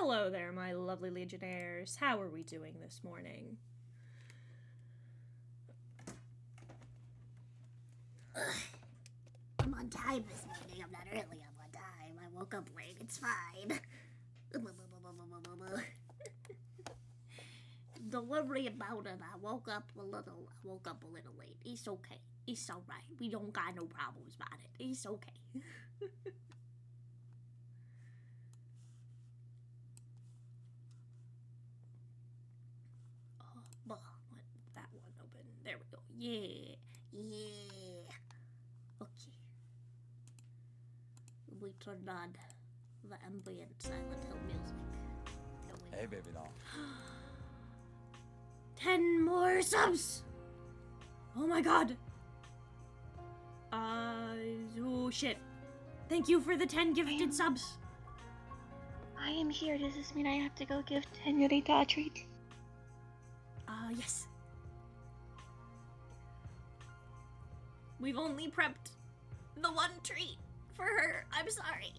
Hello there, my lovely Legionnaires. How are we doing this morning? I'm on time this morning. I'm not early. I'm on time. I woke up late. It's fine. Don't worry about it. I woke up a little late. It's okay. It's alright. We don't got no problems about it. It's okay. What? That one open. There we go. Yeah. Okay. We turned on the ambient Silent Hill music. Hey, baby doll. 10 more subs! Oh my god! Oh shit. Thank you for the 10 gifted subs. I am here. Does this mean I have to go give Tenorita a treat? Yes. We've only prepped the one treat for her. I'm sorry.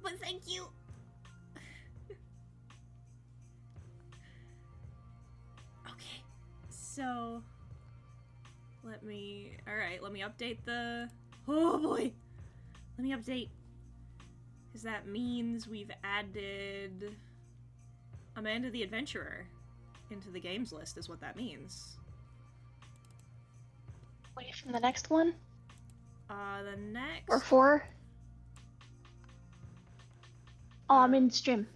But thank you. Okay. So, let me update the, oh boy. Let me update. Because that means we've added Amanda the Adventurer into the games list is what that means. Wait, from the next one? The next... Or 4? Oh, I'm in stream.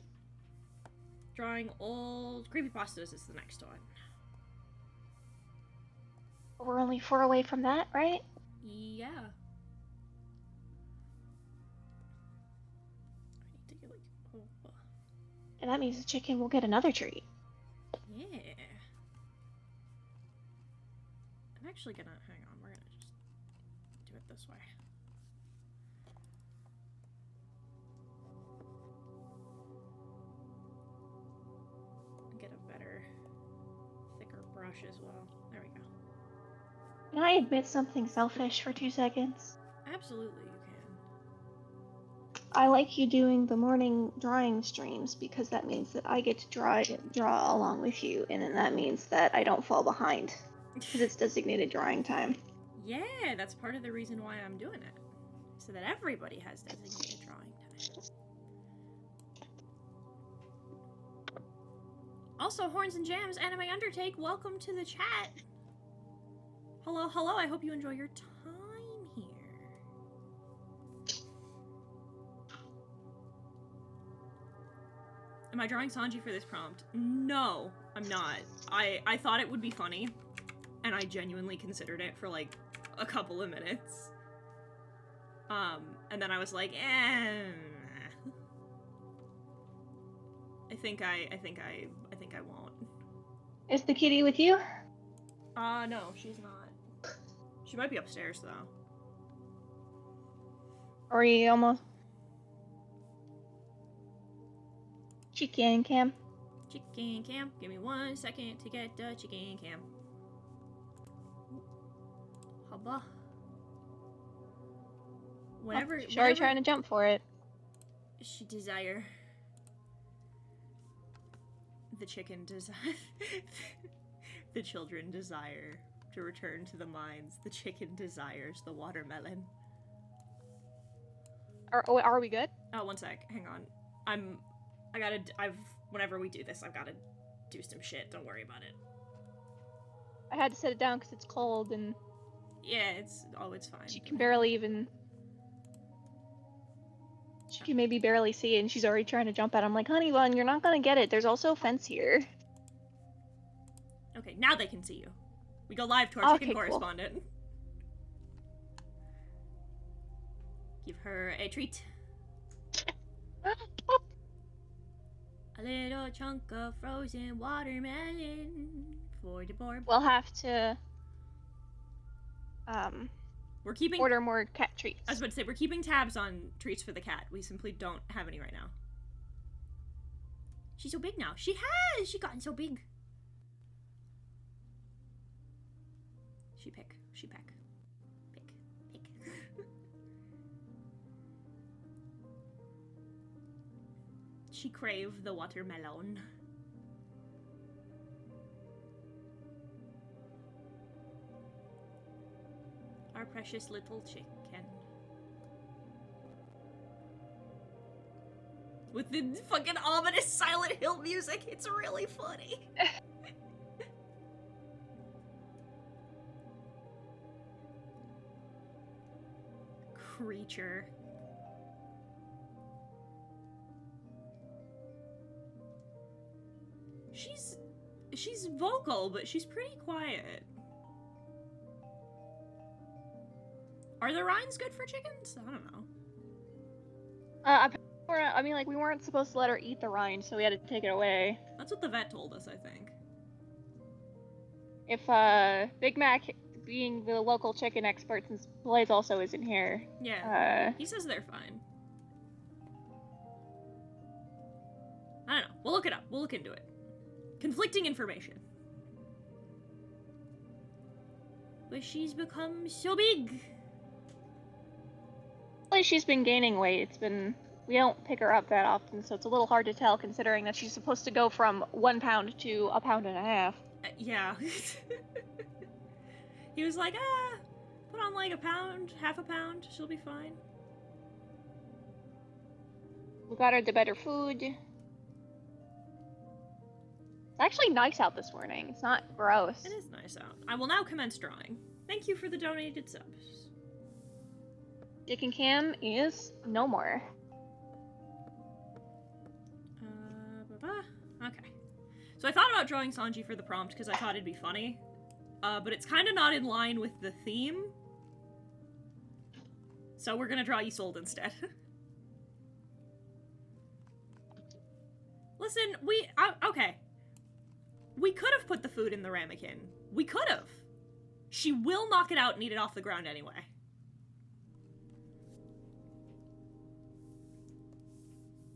Drawing old creepypastas is the next one. We're only 4 away from that, right? Yeah. I need to get like... Oh. And that means the chicken will get another treat. Yeah. I'm actually gonna... Hang on, we're gonna just do it this way. Get a better, thicker brush as well. There we go. Can I admit something selfish for 2 seconds? Absolutely, you can. I like you doing the morning drawing streams because that means that I get to draw along with you, and then that means that I don't fall behind because it's designated drawing time. Yeah, that's part of the reason why I'm doing it, so that everybody has designated drawing time. Also, Horns and Jams, Anime Undertake, welcome to the chat. Hello, hello, I hope you enjoy your time here. Am I drawing Sanji for this prompt? No, I'm not. I thought it would be funny, and I genuinely considered it for like a couple of minutes. And then I was like, I think I won't. Is the kitty with you? No, she's not. She might be upstairs, though. Or are you almost... Chicken cam? Chicken cam. Give me 1 second to get the chicken cam. Hubba. Whenever... She's already trying to jump for it. She desire... The chicken desire... The children desire to return to the mines. The chicken desires the watermelon. Are we good? Oh, 1 sec. Hang on. Whenever we do this, I've gotta do some shit. Don't worry about it. I had to set it down because it's cold and... Yeah, it's fine. She can barely even... She can maybe barely see it, and she's already trying to jump at it. I'm like, honey bun, you're not gonna get it. There's also a fence here. Okay, now they can see you. We go live to our chicken correspondent. Cool. Give her a treat. A little chunk of frozen watermelon for the board. We'll have to we're keeping order more cat treats. I was about to say we're keeping tabs on treats for the cat. We simply don't have any right now. She's so big now. She's gotten so big. She peck. She crave the watermelon. Our precious little chicken. With the fucking ominous Silent Hill music, it's really funny. Creature. She's vocal, but she's pretty quiet. Are the rinds good for chickens? I don't know. I mean, like, we weren't supposed to let her eat the rind, so we had to take it away. That's what the vet told us, I think. If, Big Mac, being the local chicken expert, since Blaze also isn't here. Yeah. He says they're fine. I don't know. We'll look it up. We'll look into it. Conflicting information. But she's become so big. Like, she's been gaining weight. We don't pick her up that often, so it's a little hard to tell, considering that she's supposed to go from 1 pound to 1.5 pounds. Yeah. He was like, put on like a pound, half a pound, she'll be fine. We got her the better food. It's actually nice out this morning. It's not gross. It is nice out. I will now commence drawing. Thank you for the donated subs. Dick and Cam is no more. Okay. So I thought about drawing Sanji for the prompt because I thought it'd be funny. But it's kind of not in line with the theme. So we're gonna draw Isolde instead. Listen, okay. We could have put the food in the ramekin. We could have. She will knock it out and eat it off the ground anyway.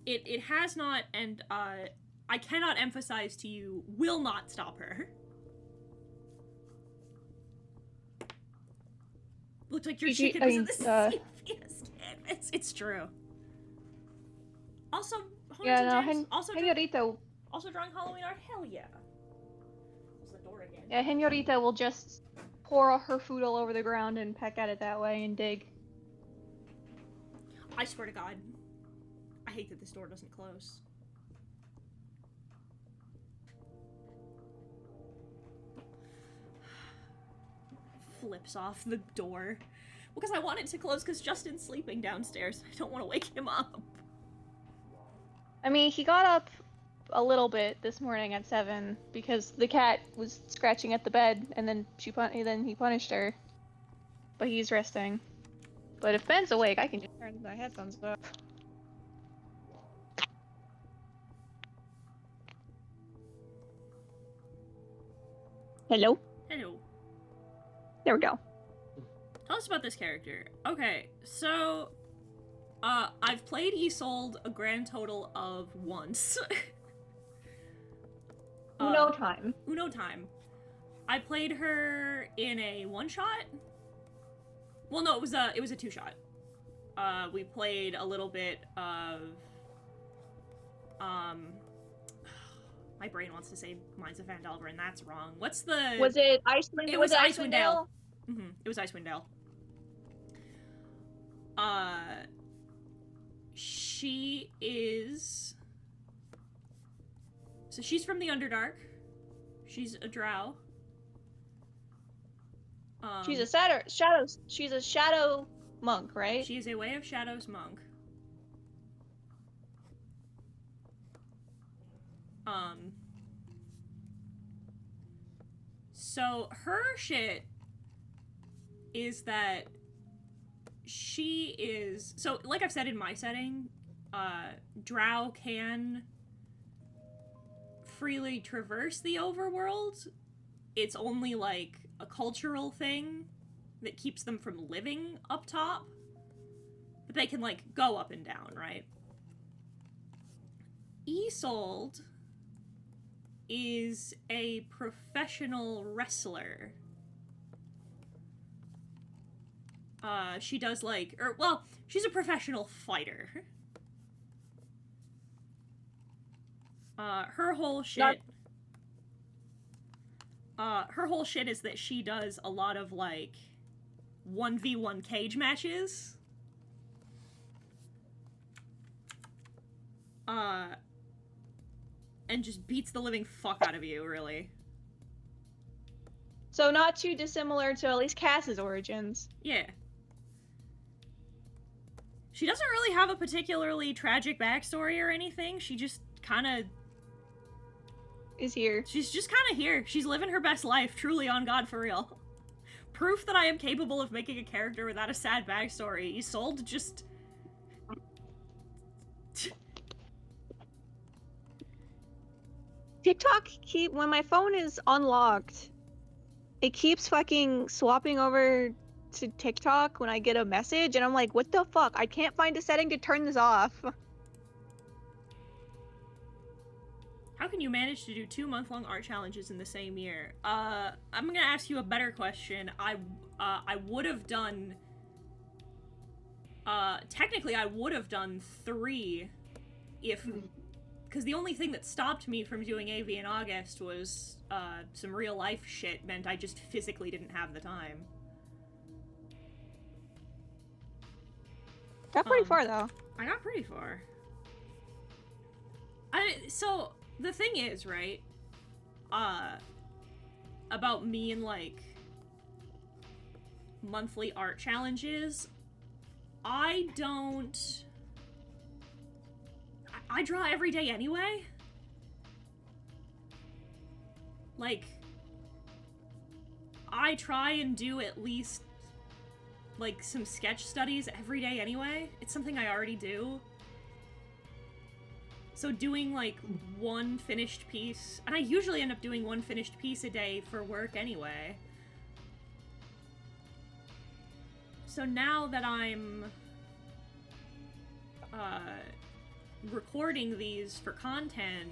It has not, and I cannot emphasize to you, will not stop her. Looks like your chicken was in the safest canvas. It's true. Also, Señorita. Also drawing Halloween art. Hell yeah. Close the door again. Yeah, Señorita will just pour her food all over the ground and peck at it that way and dig. I swear to God, I hate that this door doesn't close. Flips off the door. Because I want it to close because Justin's sleeping downstairs. I don't want to wake him up. I mean, he got up a little bit this morning at 7 because the cat was scratching at the bed, and then he punished her. But he's resting. But if Ben's awake, I can just turn my headphones off. Hello? Hello. There we go. Tell us about this character. Okay, so I've played Isolde a grand total of once. Uno time. Uno time. I played her in a one-shot. Well, no, it was a two-shot. We played a little bit of my brain wants to say Mines of Vandelver, and that's wrong. What's the... Was it Icewind? It was Icewind Dale. Mm-hmm. It was Icewind Dale. She is... So she's from the Underdark. She's a drow. She's a she's a shadow monk, right? She is a Way of Shadows monk. So her shit is that she is, so like I've said in my setting, drow can freely traverse the overworld. It's only like a cultural thing that keeps them from living up top, but they can like go up and down, right? Isolde is a professional wrestler. She does like, she's a professional fighter. Her whole shit... her whole shit is that she does a lot of, like, 1v1 cage matches. And just beats the living fuck out of you, really. So not too dissimilar to at least Cass's origins. Yeah. She doesn't really have a particularly tragic backstory or anything. She just kind of... Is here. She's just kind of here. She's living her best life, truly on God, for real. Proof that I am capable of making a character without a sad backstory. Isolde just... TikTok when my phone is unlocked, it keeps fucking swapping over to TikTok when I get a message, and I'm like, what the fuck? I can't find a setting to turn this off. How can you manage to do 2 month-long art challenges in the same year? I'm gonna ask you a better question. I would have done... technically I would have done 3 if... Because the only thing that stopped me from doing AV in August was, some real-life shit meant I just physically didn't have the time. Got pretty far, though. I got pretty far. So, the thing is, right, about me and, like, monthly art challenges, I draw every day anyway. Like, I try and do at least, like, some sketch studies every day anyway. It's something I already do. So doing, like, 1 finished piece... And I usually end up doing 1 finished piece a day for work anyway. So now that I'm... recording these for content,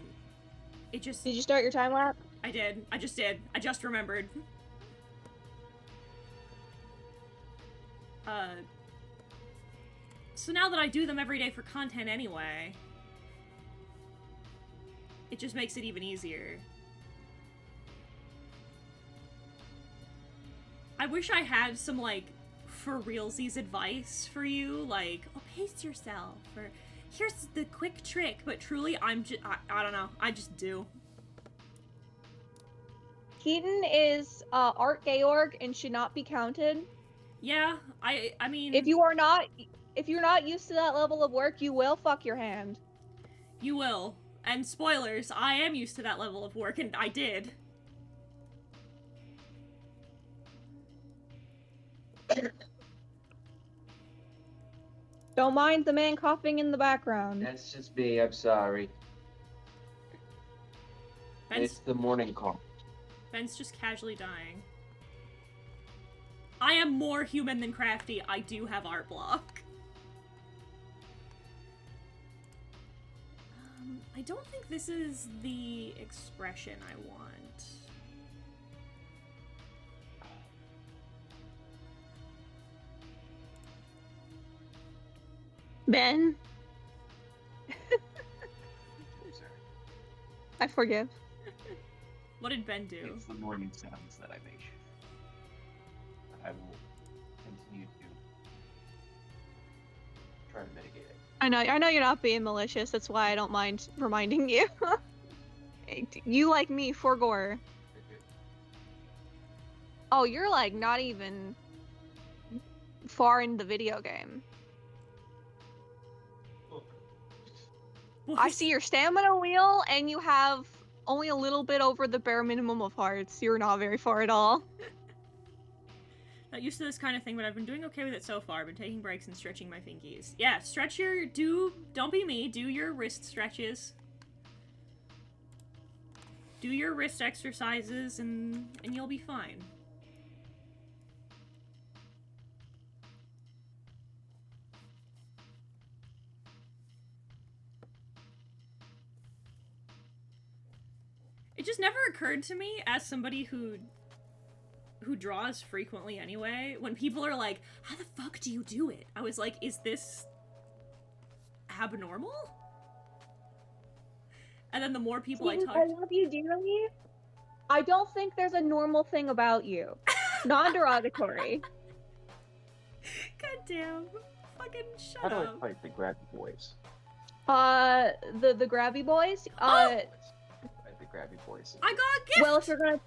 it just... Did you start your time lapse? I did. I just did. I just remembered. So now that I do them every day for content anyway, it just makes it even easier. I wish I had some, like, for realsies advice for you, like, oh, pace yourself, or here's the quick trick, but truly, I don't know, I just do. Keaton is Art Georg and should not be counted. Yeah, I mean... If you're not used to that level of work, you will fuck your hand. You will. And spoilers, I am used to that level of work, and I did. Don't mind the man coughing in the background. That's just me, I'm sorry. It's the morning call. Ben's just casually dying. I am more human than crafty. I do have art block. I don't think this is the expression I want. Ben? I'm sorry. I forgive. What did Ben do? It's the morning sounds that I make. I will continue to try to mitigate it. I know you're not being malicious, that's why I don't mind reminding you. You, like me, for gore. Oh, you're like not even far in the video game. I see your stamina wheel, and you have only a little bit over the bare minimum of hearts. You're not very far at all. Not used to this kind of thing, but I've been doing okay with it so far. I've been taking breaks and stretching my fingies. Yeah, don't be me, do your wrist stretches. Do your wrist exercises, and you'll be fine. It just never occurred to me, as somebody who draws frequently anyway, when people are like, how the fuck do you do it? I was like, is this abnormal? And then the more people I Steve, talk I to... love you dearly. I don't think there's a normal thing about you. Non-derogatory. God damn. Fucking shut How do I up. fight the grabby boys? The grabby boys. Fight the grabby boys. I got a gift! Well, if you're gonna,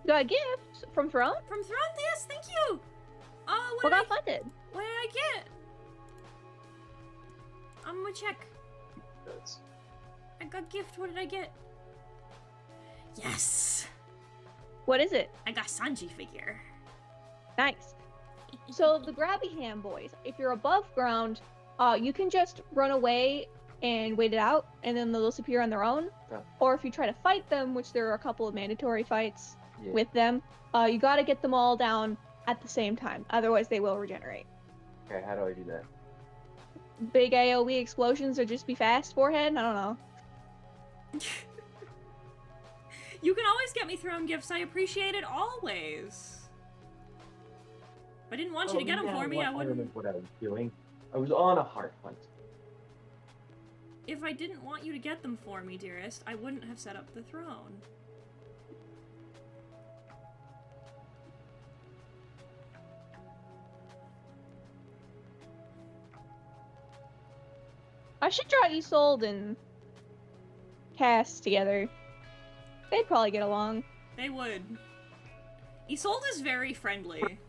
you got a gift from Throne. From Throne, yes, thank you! What What got did funded? what did I get? I'm gonna check. That's- I got a gift, what did I get? Yes! What is it? I got Sanji figure. Nice. So the grabby hand boys, if you're above ground, you can just run away and wait it out, and then they'll disappear on their own. Yeah. Or if you try to fight them, which there are a couple of mandatory fights Yeah. with them, you gotta get them all down at the same time. Otherwise, they will regenerate. Okay, how do I do that? Big AoE explosions or just be fast forehead? I don't know. You can always get me Throne gifts, I appreciate it always. If I didn't want you to get them for me, I I wouldn't... remember what I was doing. I was on a heart hunt. If I didn't want you to get them for me, dearest, I wouldn't have set up the throne. I should draw Isolde and Cass together. They'd probably get along. They would. Isolde is very friendly.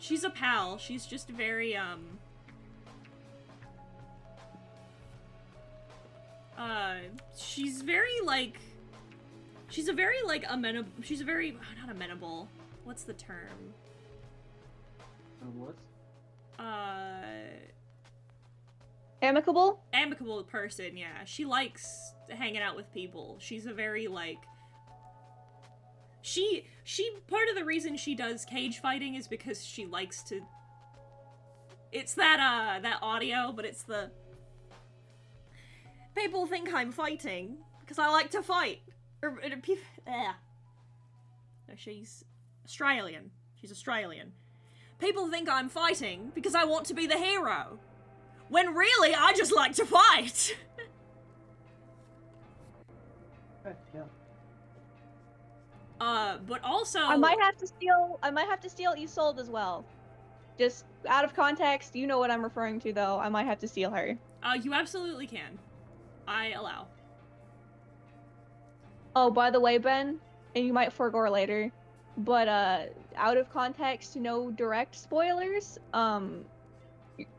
She's a pal. She's just very, she's very, like... She's a very, like, amenable... She's a very... Not amenable. What's the term? What? Amicable? Amicable person, yeah. She likes hanging out with people. She's a very, like... She part of the reason she does cage fighting is because she likes to... It's that, that audio, but it's the... People think I'm fighting because I like to fight. No, she's Australian. She's Australian. People think I'm fighting because I want to be the hero. When really, I just like to fight. Yeah. But also... I might have to steal Isolde as well. Just out of context, you know what I'm referring to though. I might have to steal her. You absolutely can. I allow. Oh, by the way, Ben, and you might forego later, but out of context, no direct spoilers.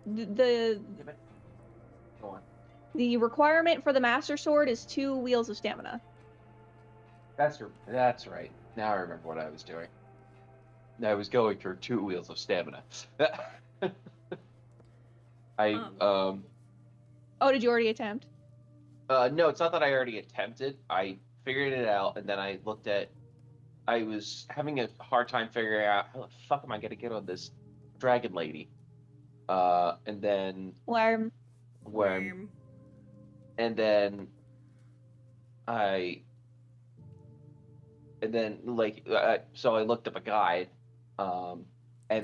The Go on. the requirement for the Master Sword is 2 wheels of stamina. That's right. Now I remember what I was doing. I was going for 2 wheels of stamina. Oh, did you already attempt? No, it's not that I already attempted. I figured it out, and then I looked at... I was having a hard time figuring out how the fuck am I going to get on this dragon lady. And then... Worm. Worm. And then... so I looked up a guide, and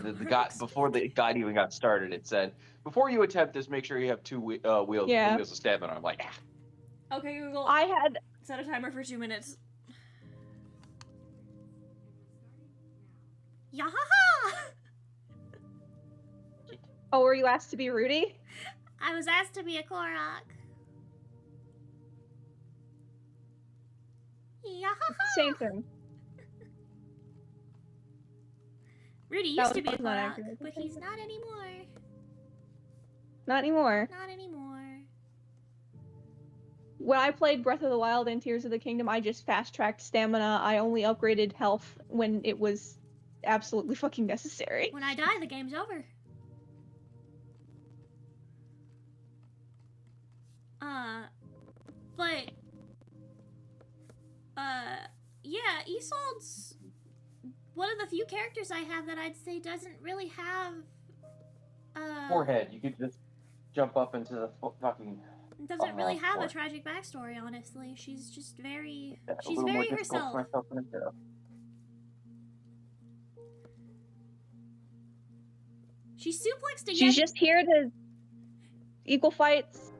the guide, before the guide even got started, it said, before you attempt this, make sure you have 2 wheels of stamina. I'm like, ah. Okay, Google. I had... Set a timer for 2 minutes. Yahaha! Oh, were you asked to be Rudy? I was asked to be a Korok. Yahaha! Same thing. Rudy That used to was be a not Korok, accurate. But he's not anymore. Not anymore. Not anymore. When I played Breath of the Wild and Tears of the Kingdom, I just fast-tracked stamina. I only upgraded health when it was absolutely fucking necessary. When I die, the game's over. But... yeah, Isolde's one of the few characters I have that I'd say doesn't really have, Forehead. You could just jump up into the fucking... doesn't really have a Forehead. tragic backstory, honestly. She's just very... A she's little more very difficult herself. for myself to do. She suplexed a She's Yeti. just here to equal fights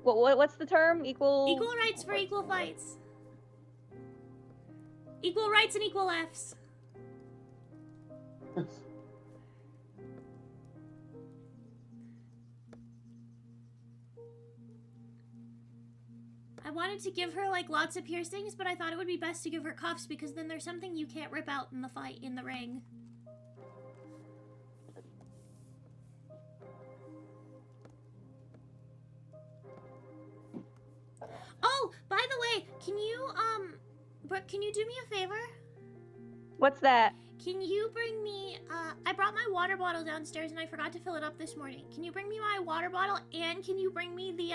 What's the term? Equal rights for equal fights. Equal rights and equal Fs. I wanted to give her like lots of piercings, but I thought it would be best to give her cuffs because then there's something you can't rip out in the fight in the ring. Oh, by the way, Brooke, can you do me a favor? What's that? Can you bring me, I brought my water bottle downstairs and I forgot to fill it up this morning. Can you bring me my water bottle and can you bring me the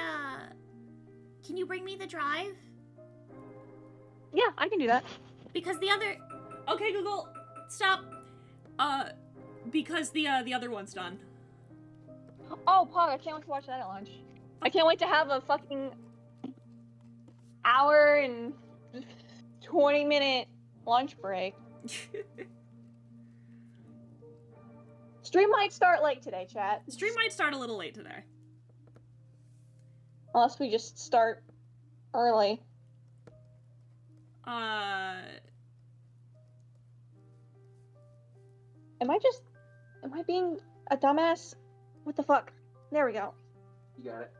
drive? Yeah, I can do that. Because the other, okay, Google, stop. Because the other one's done. Oh, Pog, I can't wait to watch that at lunch. I can't wait to have a fucking hour and 20-minute lunch break. Stream might start late today, chat. The stream might start a little late today. Unless we just start early. Am I being a dumbass? What the fuck? There we go. You got it.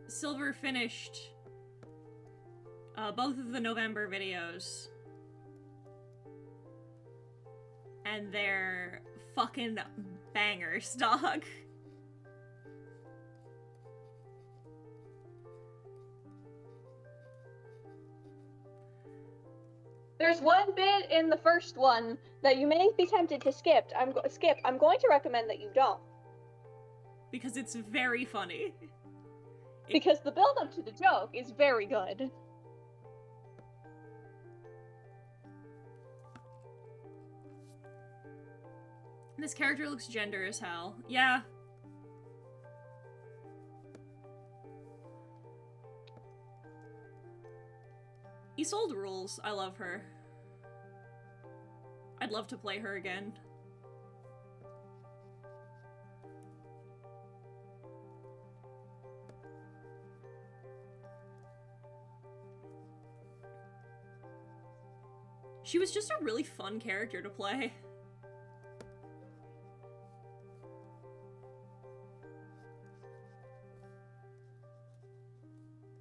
Silver finished both of the November videos. And they're fucking bangers, dog. There's one bit in the first one that you may be tempted to skip. I'm going to recommend that you don't. Because it's very funny. Because the build-up to the joke is very good. This character looks gender as hell. Yeah. Isolde rules. I love her. I'd love to play her again. She was just a really fun character to play.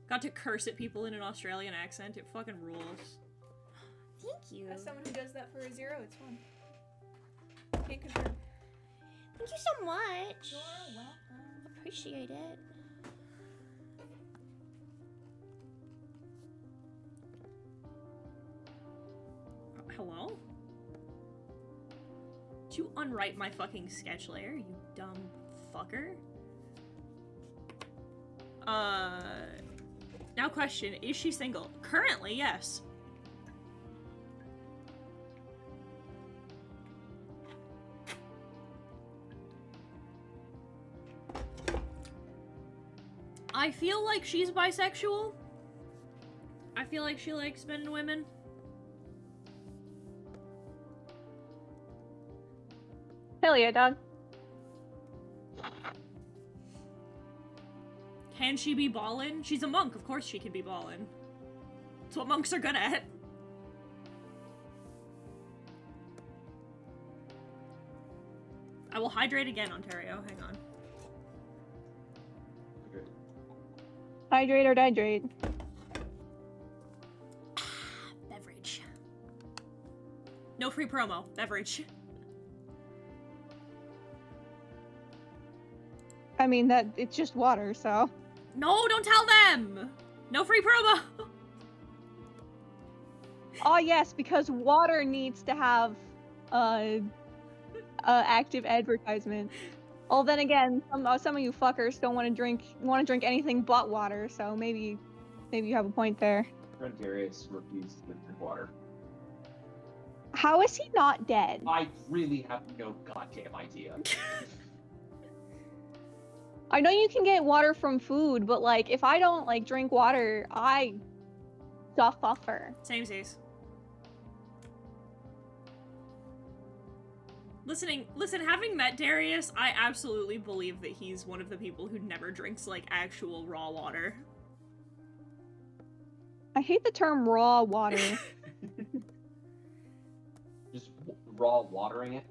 Got to curse at people in an Australian accent. It fucking rules. Thank you. As someone who does that for a zero, it's fun. Can't confirm. Thank you so much. You're welcome. Appreciate it. Hello? Did you unwrite my fucking sketch layer, you dumb fucker? Now question, is she single? Currently, yes. I feel like she's bisexual. I feel like she likes men and women. Hell yeah, dog. Can she be ballin'? She's a monk, of course she can be ballin'. That's what monks are good at. I will hydrate again, Ontario. Hang on. Okay. Hydrate or dihydrate. Beverage. No free promo. Beverage. I mean, it's just water, so. No, don't tell them! No free promo! Oh yes, because water needs to have active advertisement. Well, then again, some of you fuckers don't want to drink anything but water, so maybe you have a point there. Darius refused to drink water. How is he not dead? I really have no goddamn idea. I know you can get water from food, but like if I don't like drink water, I suffer. Samesies. Listen, having met Darius, I absolutely believe that he's one of the people who never drinks, like, actual raw water. I hate the term raw water. Just raw watering it.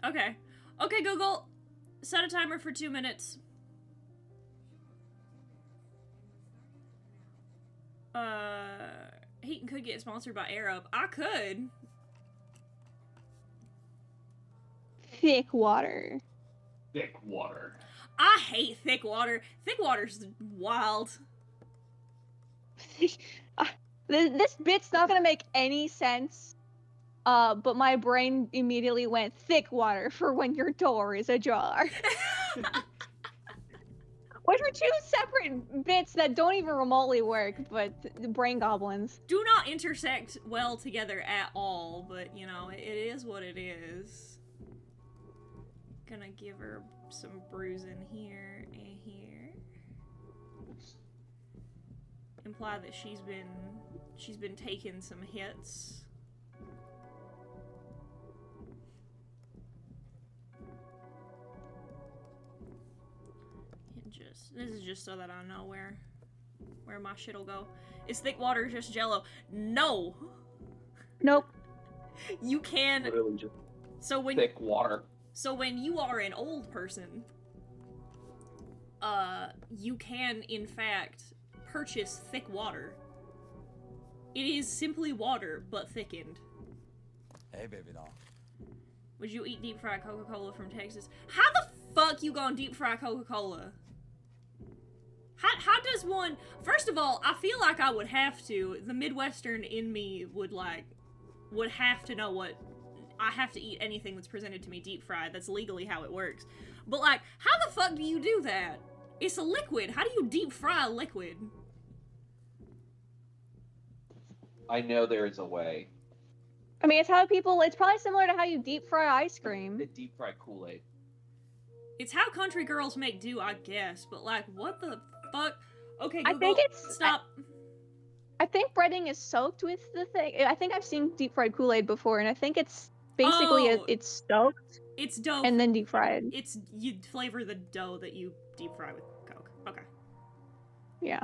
Okay. Okay, Google, set a timer for 2 minutes. Heaton could get sponsored by Arab. I could. Thick water. Thick water. I hate thick water. Thick water's wild. This bit's not gonna make any sense. But my brain immediately went thick water for when your door is ajar. Which are two separate bits that don't even remotely work, but brain goblins. Do not intersect well together at all, but, you know, it is what it is. Gonna give her some bruising here and here. Imply that she's been taking some hits. This is just so that I know where my shit'll go. Is thick water just Jello? No. Nope. You can. Literally just thick water. So when you are an old person, you can in fact purchase thick water. It is simply water but thickened. Hey, baby doll. Would you eat deep fried Coca-Cola from Texas? How the fuck you gonna deep fry Coca-Cola? How does one... First of all, I feel like I would have to. The Midwestern in me would have to know what... I have to eat anything that's presented to me deep fried. That's legally how it works. But, like, how the fuck do you do that? It's a liquid. How do you deep fry a liquid? I know there is a way. I mean, it's probably similar to how you deep fry ice cream. The deep fried Kool-Aid. It's how country girls make do, I guess. But, like, what the fuck? Okay, Google, I think stop. I think breading is soaked with the thing. I think I've seen deep fried Kool-Aid before, and I think it's basically it's soaked. It's dough. And then deep fried. It's, you flavor the dough that you deep fry with Coke. Okay. Yeah.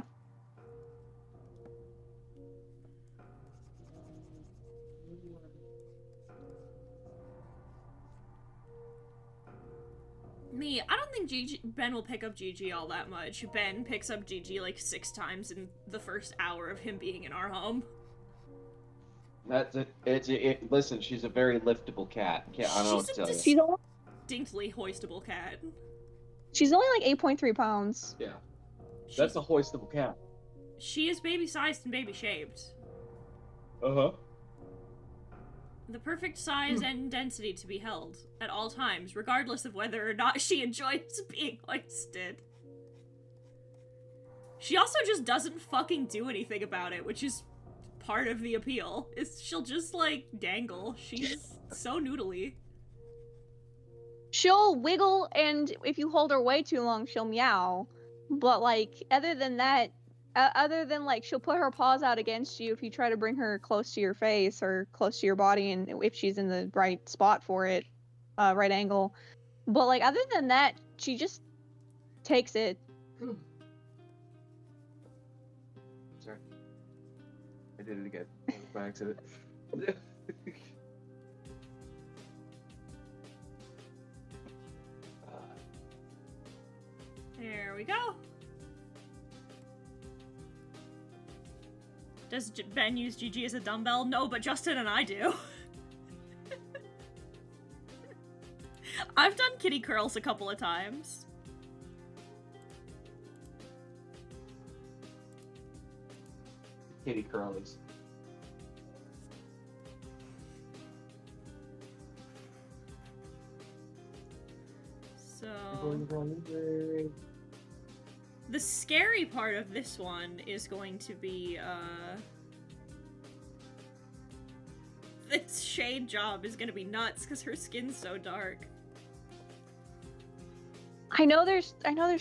Me, I don't think Ben will pick up Gigi all that much. Ben picks up Gigi like 6 times in the first hour of him being in our home. That's it. Listen, she's a very liftable cat. I don't know what to tell you. She's only, Distinctly hoistable cat. she's only like 8.3 pounds. Yeah. That's a hoistable cat. She is baby-sized and baby-shaped. Uh-huh. The perfect size and density to be held at all times, regardless of whether or not she enjoys being hoisted. She also just doesn't fucking do anything about it, which is part of the appeal. Is she'll just, like, dangle. She's so noodly. She'll wiggle, and if you hold her way too long, she'll meow. But, like, other than that, like, she'll put her paws out against you if you try to bring her close to your face or close to your body, and if she's in the right spot for it, right angle. But, like, other than that, she just takes it. Sorry. I did it again. By accident. There we go. Does Ben use Gigi as a dumbbell? No, but Justin and I do. I've done kitty curls a couple of times. Kitty curlies. So... the scary part of this one is going to be, this shade job is gonna be nuts because her skin's so dark. I know there's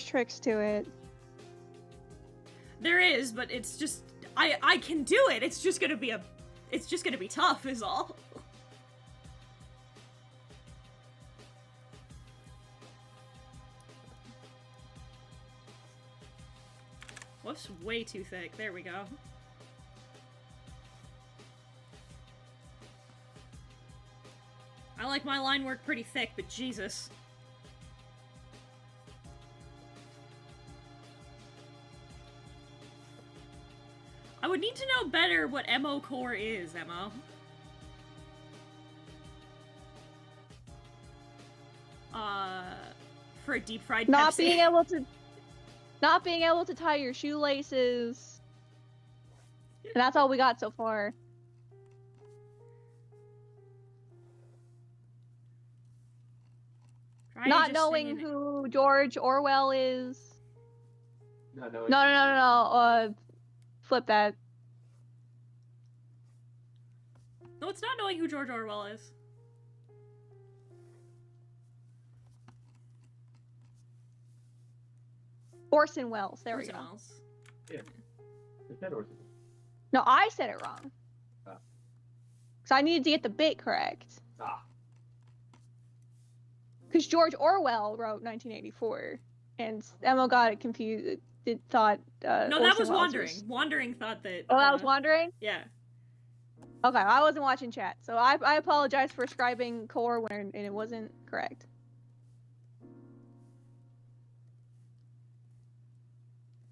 tricks to it. There is, but it's just, I can do it. It's just gonna be tough, is all. Whoops, way too thick. There we go. I like my line work pretty thick, but Jesus. I would need to know better what MO core is, MO. For a deep fried Not Pepsi. being able to tie your shoelaces. And that's all we got so far. Try Not just knowing saying- who George Orwell is. No. No. Flip that. No, it's not knowing who George Orwell is. Orson Welles. There Orson we go. Welles. No, I said it wrong. Ah. So I needed to get the bit correct. Ah. Because George Orwell wrote 1984, and Emma got it confused. Thought. No, that Orson was Welles Wandering. Wandering thought that. Oh, that was Wandering? Yeah. Okay, I wasn't watching chat, so I apologize for ascribing core when it wasn't correct.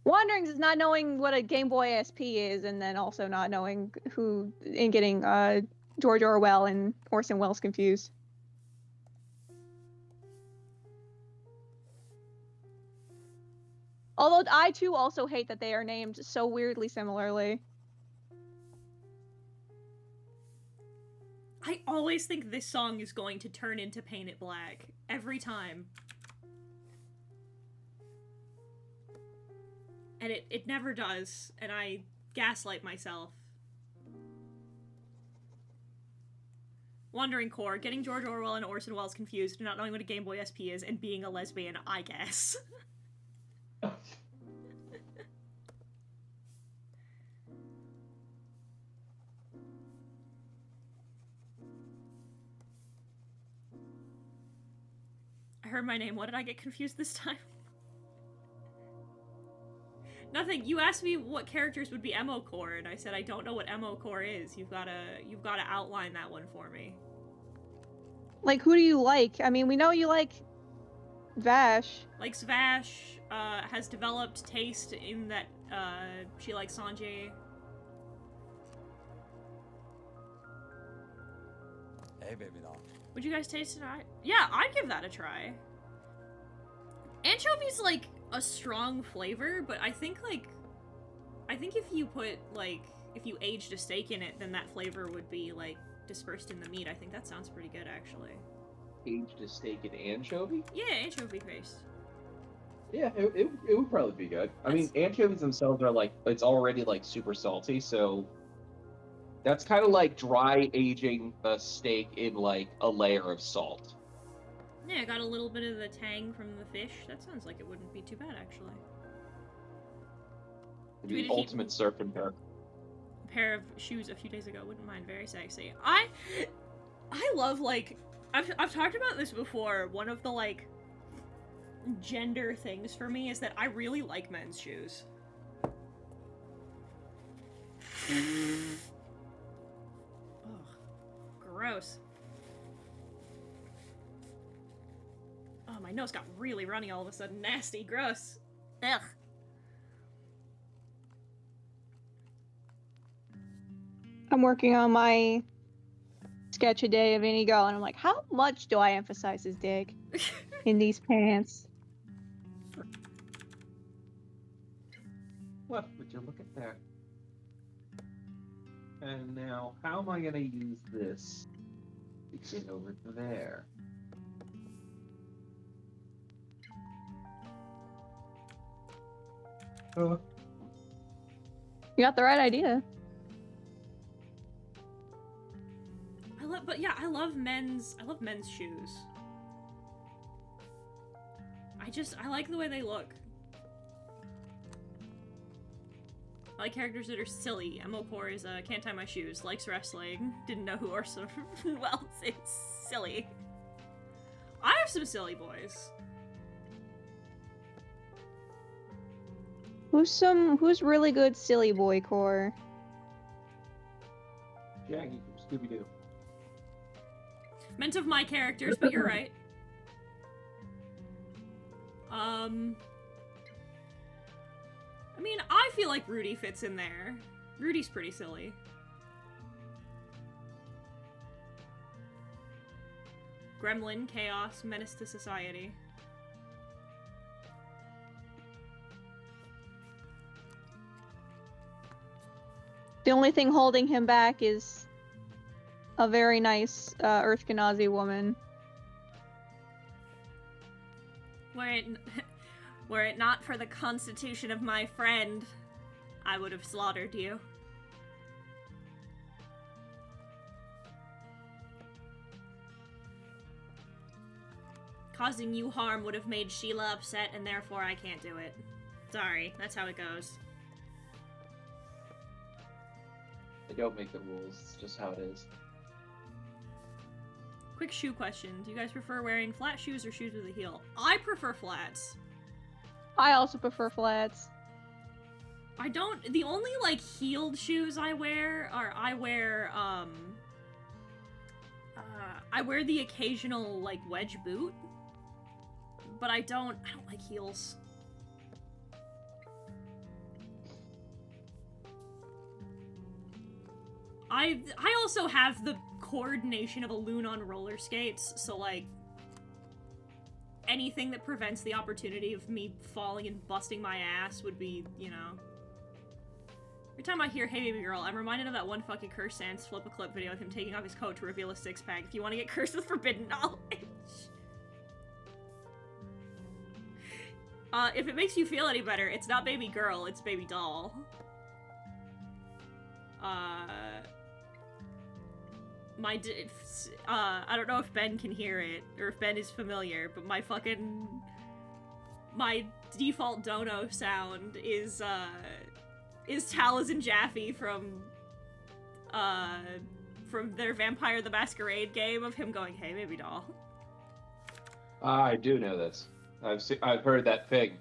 Wanderings is not knowing what a Game Boy SP is, and then also not knowing who, and getting George Orwell and Orson Welles confused. Although I too also hate that they are named so weirdly similarly. I always think this song is going to turn into Paint It Black. Every time. And it never does, and I gaslight myself. Wandering core, getting George Orwell and Orson Welles confused, not knowing what a Game Boy SP is, and being a lesbian, I guess. I heard my name. What did I get confused this time? Nothing. You asked me what characters would be MO core, and I said I don't know what MO core is. You've gotta outline that one for me. Like, who do you like? I mean, we know you like Vash. Likes Vash, has developed taste in that she likes Sanjay. Hey, baby doll. Would you guys taste it? Yeah, I'd give that a try. Anchovy's like a strong flavor, but I think if you put if you aged a steak in it, then that flavor would be like dispersed in the meat. I think that sounds pretty good actually. Aged a steak in anchovy? Yeah, anchovy paste. Yeah, it would probably be good. I mean, anchovies themselves are like, it's already like super salty, so that's kind of like dry aging a steak in like a layer of salt. Yeah, I got a little bit of the tang from the fish. That sounds like it wouldn't be too bad actually. The ultimate surfing pair. A pair of shoes a few days ago, wouldn't mind, very sexy. I love I've talked about this before. One of the gender things for me is that I really like men's shoes. Ugh. Gross. Oh, my nose got really runny all of a sudden. Nasty. Gross. Ugh. I'm working on my sketch a day of Inigo, and I'm like, how much do I emphasize his dick in these pants? What would you look at that? And now, how am I going to use this to get over to there? You got the right idea. I love men's shoes. I like the way they look. I like characters that are silly. Core is can't tie my shoes, likes wrestling, didn't know who Orson Welles is. Silly. I have some silly boys. Who's really good silly boy core? Shaggy from Scooby-Doo. Meant of my characters, but you're right. I mean, I feel like Rudy fits in there. Rudy's pretty silly. Gremlin, chaos, menace to society. The only thing holding him back is a very nice Earth Genasi woman. Were it not for the constitution of my friend, I would have slaughtered you. Causing you harm would have made Sheila upset, and therefore I can't do it. Sorry, that's how it goes. They don't make the rules, it's just how it is. Quick shoe question. Do you guys prefer wearing flat shoes or shoes with a heel? I prefer flats. I also prefer flats. I don't- the only, like, heeled shoes I wear are- I wear the occasional, like, wedge boot. But I don't like heels. I also have the coordination of a loon on roller skates, so, like, anything that prevents the opportunity of me falling and busting my ass would be, you know. Every time I hear "Hey Baby Girl," I'm reminded of that one fucking Curse Sans flip a clip video of him taking off his coat to reveal a six-pack. If you want to get cursed with forbidden knowledge. If it makes you feel any better, it's not Baby Girl, it's Baby Doll. I don't know if Ben can hear it, or if Ben is familiar, but my default dono sound is Talaz and Jaffe from their Vampire the Masquerade game of him going, "Hey, Baby Doll." I do know this. I've heard that thing.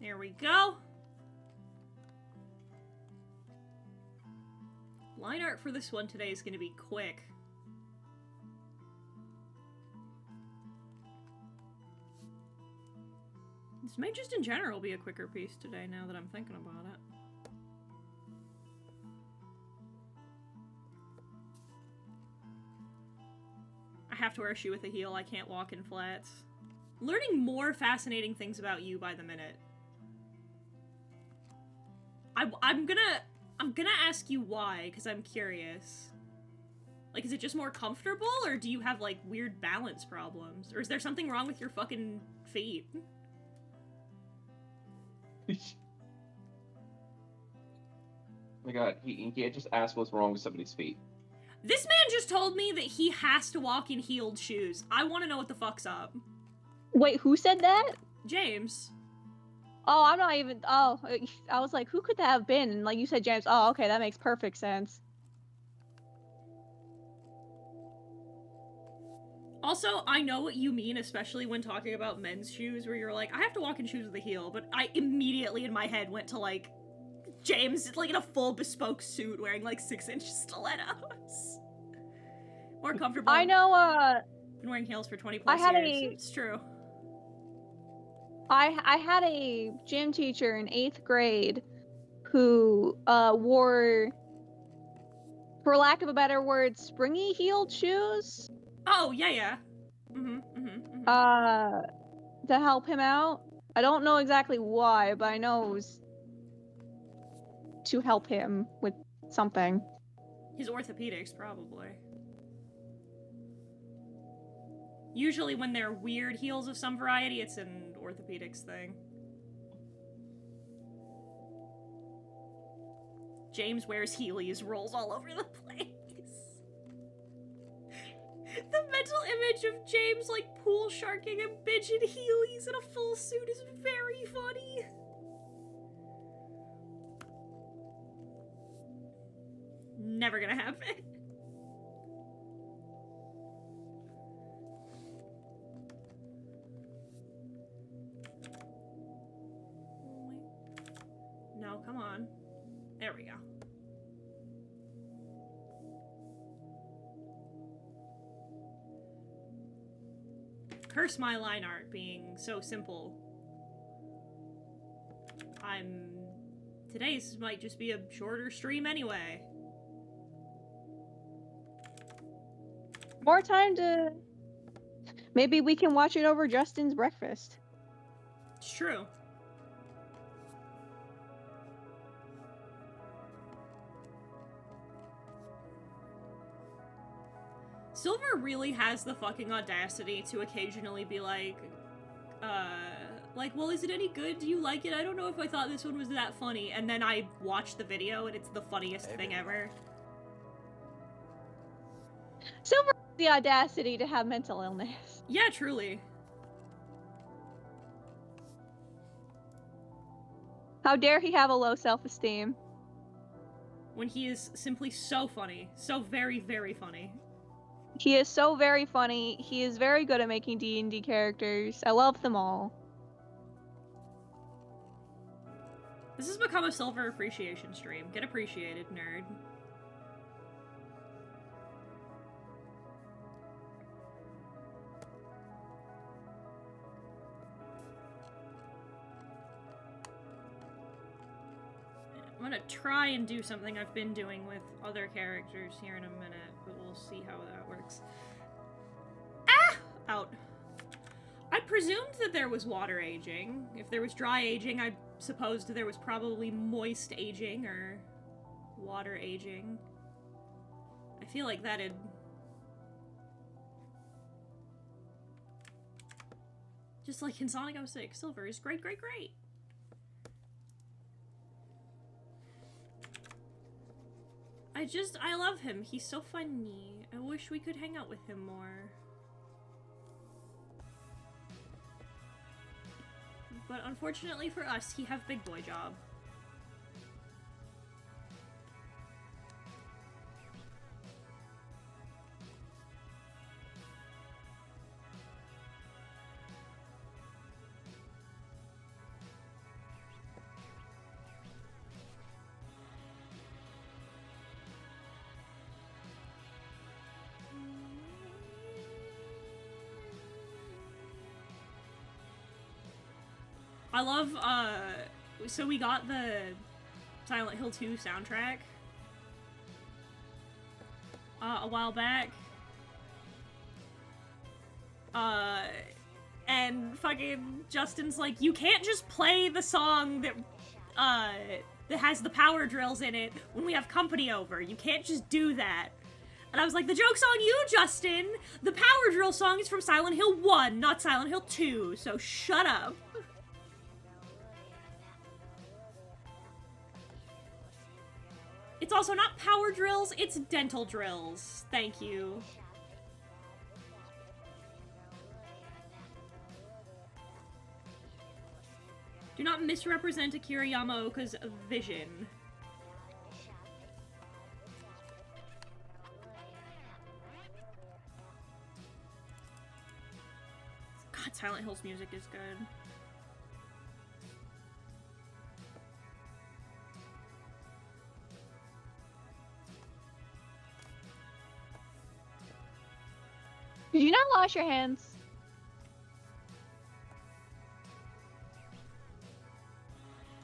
There we go. Line art for this one today is going to be quick. This may just in general be a quicker piece today now that I'm thinking about it. I have to wear a shoe with a heel. I can't walk in flats. Learning more fascinating things about you by the minute. I'm gonna ask you why, because I'm curious. Like, is it just more comfortable, or do you have, like, weird balance problems? Or is there something wrong with your fucking feet? Oh my god, you can't just ask what's wrong with somebody's feet. This man just told me that he has to walk in heeled shoes. I want to know what the fuck's up. Wait, who said that? James. Oh, I'm not even. Oh, I was like, who could that have been? And like you said, James. Oh, okay, that makes perfect sense. Also, I know what you mean, especially when talking about men's shoes, where you're like, I have to walk in shoes with a heel, but I immediately in my head went to, like, James, like, in a full bespoke suit, wearing, like, 6-inch stilettos. More comfortable. I know, Been wearing heels for 20 plus years. It's true. I had a gym teacher in 8th grade who wore, for lack of a better word, springy heeled shoes. Oh, yeah. To help him out. I don't know exactly why, but I know it was to help him with something. His orthopedics, probably. Usually when they're weird heels of some variety, it's an orthopedics thing. James wears Heelys, rolls all over the place. The mental image of James, like, pool sharking a bitch in Heelys in a full suit is very funny. Never gonna happen. No, come on. There we go. Curse my line art being so simple. Today's might just be a shorter stream anyway. More time to... Maybe we can watch it over Justin's breakfast. It's true. Silver really has the fucking audacity to occasionally be like, well, is it any good? Do you like it? I don't know if I thought this one was that funny. And then I watch the video and it's the funniest thing ever. Silver has the audacity to have mental illness. Yeah, truly. How dare he have a low self-esteem? When he is simply so funny. So very, very funny. He is so very funny. He is very good at making D&D characters. I love them all. This has become a Silver appreciation stream. Get appreciated, nerd. I'm gonna try and do something I've been doing with other characters here in a minute, but we'll see how that works. Ah! Out. I presumed that there was water aging. If there was dry aging, I supposed there was probably moist aging or water aging. I feel like that'd... Just like in Sonic 06, Silver is great, great, great! I love him. He's so funny. I wish we could hang out with him more. But unfortunately for us, he have big boy job. I love, so we got the Silent Hill 2 soundtrack a while back. And fucking Justin's like, you can't just play the song that has the power drills in it when we have company over. You can't just do that. And I was like, the joke's on you, Justin! The power drill song is from Silent Hill 1, not Silent Hill 2, so shut up. It's also not power drills, it's dental drills. Thank you. Do not misrepresent Akira Yamaoka's vision. God, Silent Hill's music is good. Did you not wash your hands?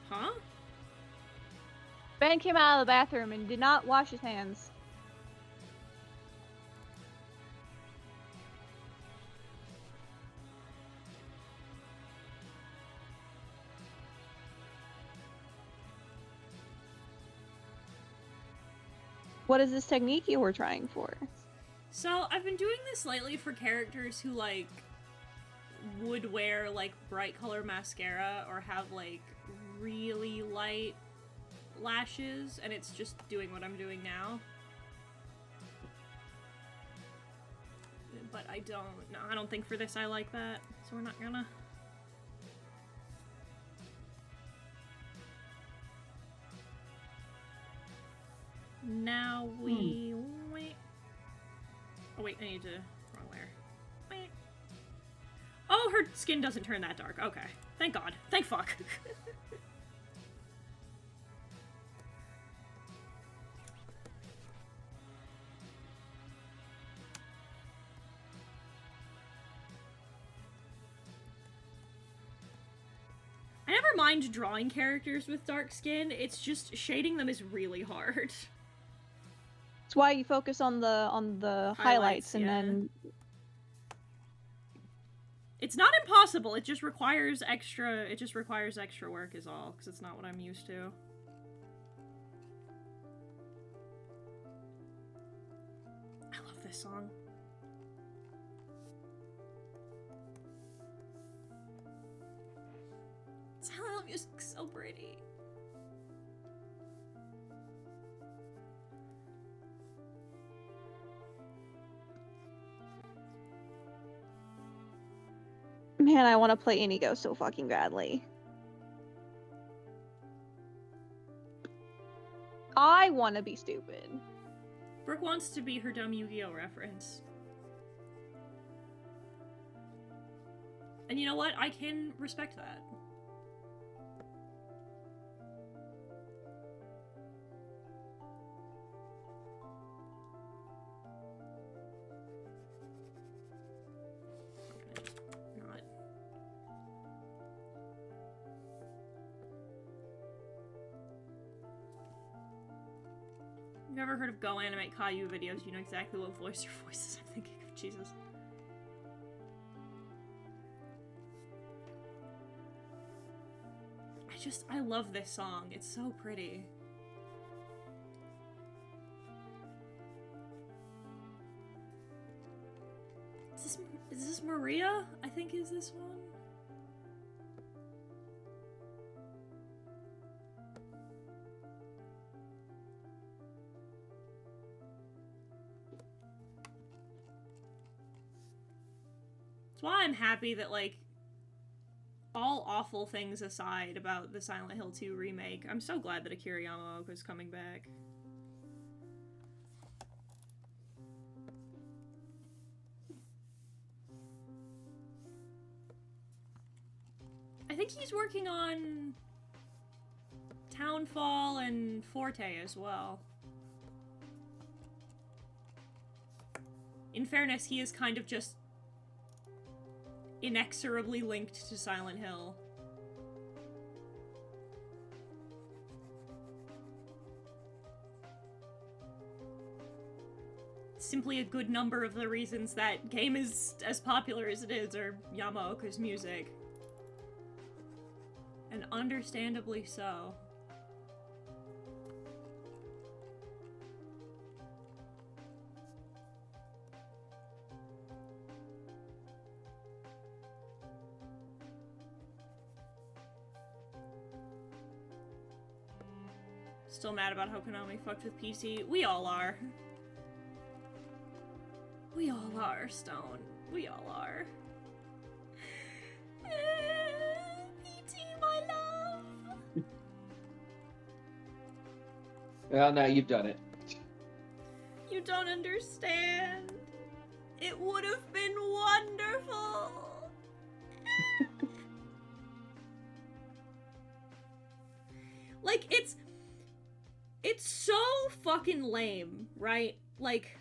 Huh? Ben came out of the bathroom and did not wash his hands. What is this technique you were trying for? So, I've been doing this lately for characters who, like, would wear, like, bright color mascara or have, like, really light lashes, and it's just doing what I'm doing now. But I don't think for this I like that, so we're not gonna. Now we wait. Oh wait, I need to wrong layer. Wait. Oh, her skin doesn't turn that dark. Okay, thank God. Thank fuck. I never mind drawing characters with dark skin. It's just shading them is really hard. That's why you focus on the highlights and yeah. then. It's not impossible. It just requires extra. It just requires extra work, is all, because it's not what I'm used to. I love this song. Silent Hill music's so pretty. Man, I want to play Inigo so fucking badly. I want to be stupid. Brooke wants to be her dumb Yu-Gi-Oh reference. And you know what? I can respect that. You've ever heard of Go Animate Caillou videos? You know exactly what voice your voices I'm thinking of. Jesus. I love this song. It's so pretty. Is this Maria? I think is this one? That's why I'm happy that, like, all awful things aside about the Silent Hill 2 remake, I'm so glad that Akira Yamaoka is coming back. I think he's working on Townfall and Forte as well. In fairness, he is kind of just inexorably linked to Silent Hill. Simply a good number of the reasons that game is as popular as it is are Yamaoka's music. And understandably so. Still mad about how Konami fucked with PC. We all are. We all are, Stone. We all are. PT, my love. Well, now you've done it. You don't understand. It would have been wonderful. Like, it's so fucking lame, right? Like,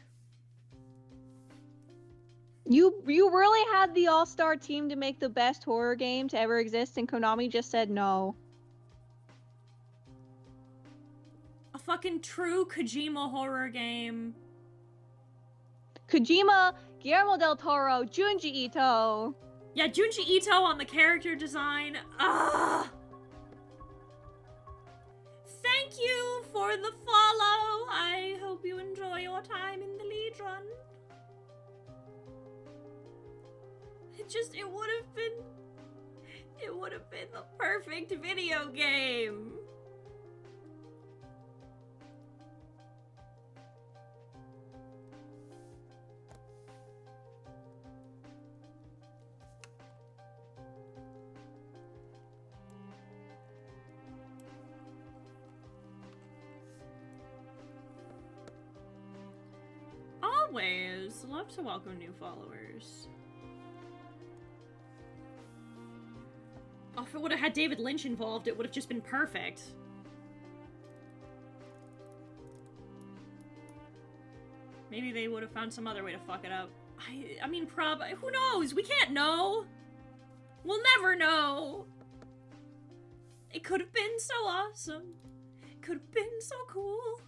You really had the all-star team to make the best horror game to ever exist, and Konami just said no. a fucking true Kojima horror game. Kojima, Guillermo del Toro, Junji Ito. Yeah, Junji Ito on the character design. Ah! Thank you for the follow. I hope you enjoy your time in the lead run. It would have been the perfect video game. Always love to welcome new followers. Oh, if it would have had David Lynch involved, it would have just been perfect. Maybe they would have found some other way to fuck it up. I mean, who knows? We can't know. We'll never know. It could have been so awesome. It could have been so cool.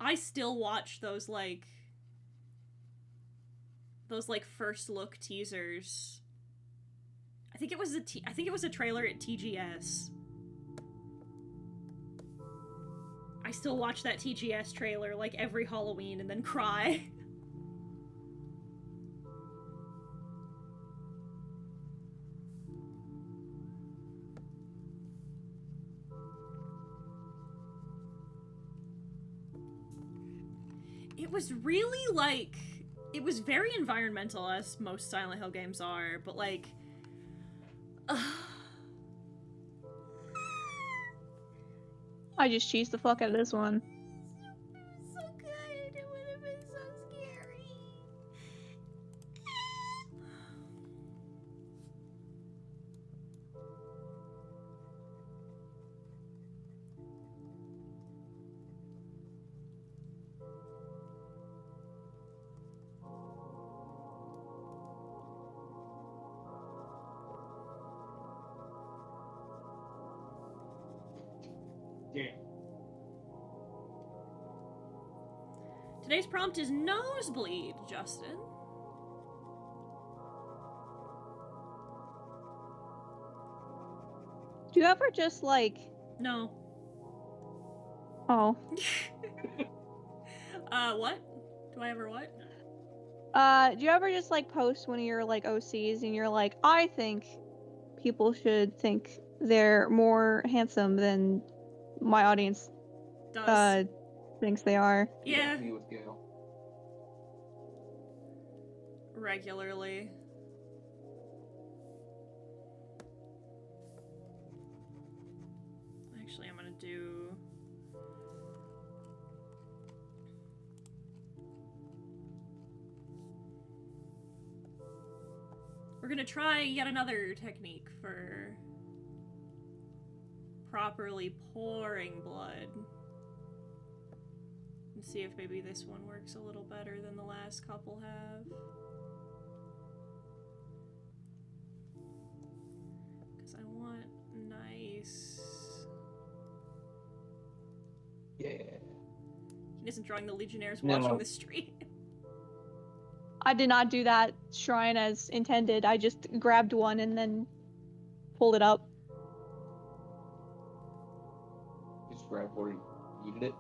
I still watch those first look teasers. I think it was a trailer at TGS. I still watch that TGS trailer like every Halloween and then cry. It was really it was very environmental, as most Silent Hill games are, but I just cheesed the fuck out of this one. So good. It would have been so scary. Today's prompt is Nosebleed, Justin. Do you ever just No. Oh. What? Do I ever what? Do you ever just post one of your OCs and you're like, I think people should think they're more handsome than my audience Does. thinks they are? Yeah. Me with Gail. Regularly. Actually, I'm gonna do... We're gonna try yet another technique for properly pouring blood. And see if maybe this one works a little better than the last couple have. Because I want nice... Yeah. He isn't drawing the Legionnaires No. watching the stream. I did not do that shrine as intended. I just grabbed one and then pulled it up. Just grab where you needed it.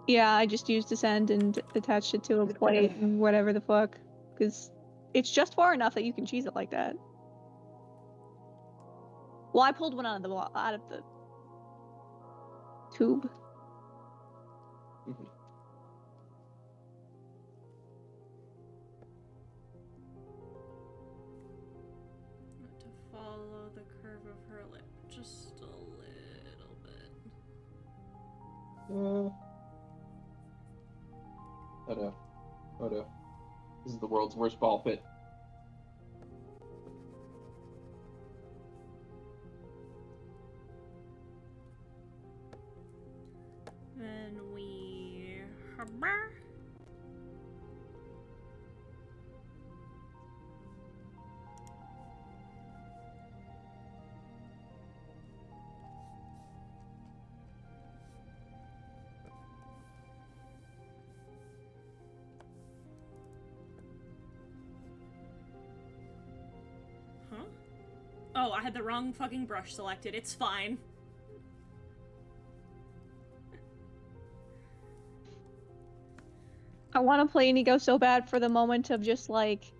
Yeah, I just used Descend and attached it to a plate and whatever the fuck. Because it's just far enough that you can cheese it like that. Well, I pulled one out of the tube. Not to follow the curve of her lip just a little bit. Oh no. Oh no. This is the world's worst ball pit. Then we... Huh? Oh, I had the wrong fucking brush selected. It's fine. I want to play Inigo so bad for the moment of just like,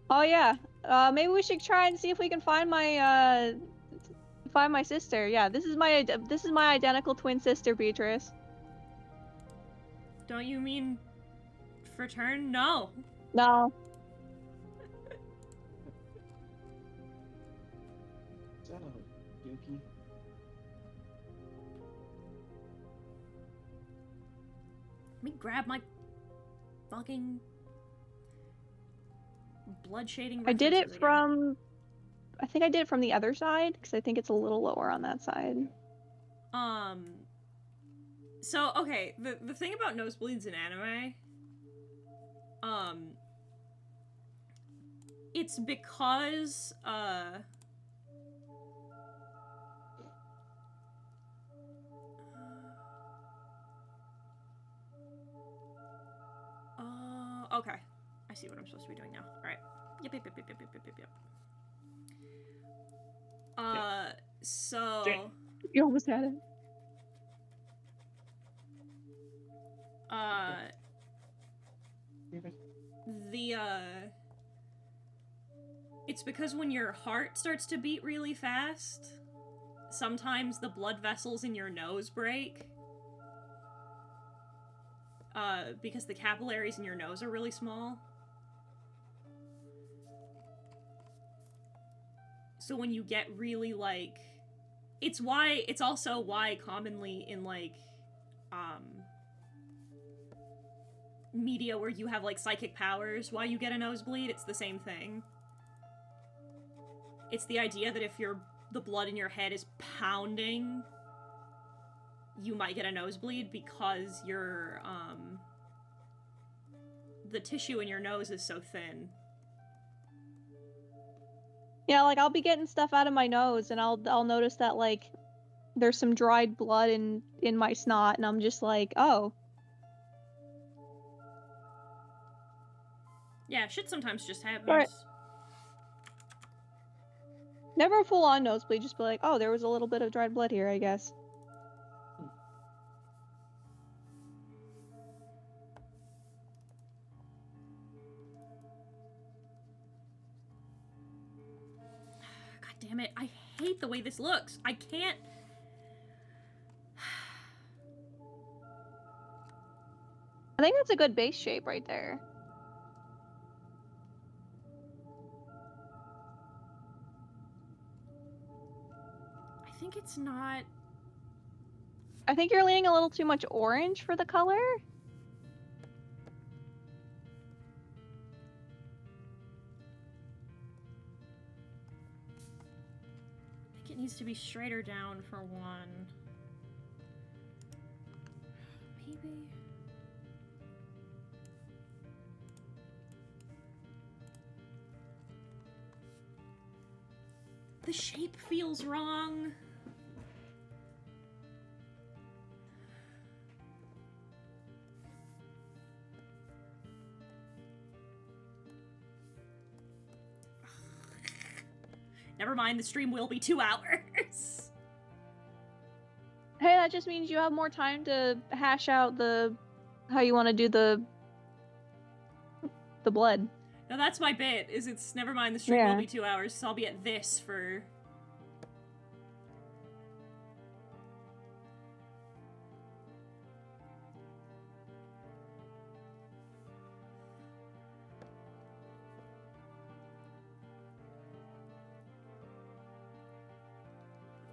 oh yeah, maybe we should try and see if we can find my sister. Yeah, this is my identical twin sister, Beatrice. Don't you mean fratern? No. No. Is that a dookie? Let me grab my fucking blood shading. I did it references again. from. I think I did it from the other side because I think it's a little lower on that side. So okay, the thing about nosebleeds in anime, it's because okay, I see what I'm supposed to be doing now. All right. Yep. So Jane. You almost had it. the it's because when your heart starts to beat really fast, sometimes the blood vessels in your nose break. Because the capillaries in your nose are really small. So when you get really, like... It's also why commonly in, like, media where you have, like, psychic powers, why you get a nosebleed, it's the same thing. It's the idea that if the blood in your head is pounding, you might get a nosebleed because the tissue in your nose is so thin. Yeah, like I'll be getting stuff out of my nose, and I'll notice that like there's some dried blood in my snot, and I'm just like, oh. Yeah, shit sometimes just happens. Right. Never a full-on nosebleed, just be like, oh, there was a little bit of dried blood here, I guess. God damn it, I hate the way this looks. I can't... I think that's a good base shape right there. I think it's not... I think you're leaning a little too much orange for the color. I think it needs to be straighter down for one. Maybe... The shape feels wrong. Never mind, the stream will be 2 hours. Hey, that just means you have more time to hash out how you want to do the blood. No, that's my bit, is it's never mind, the stream will be 2 hours, so I'll be at this for...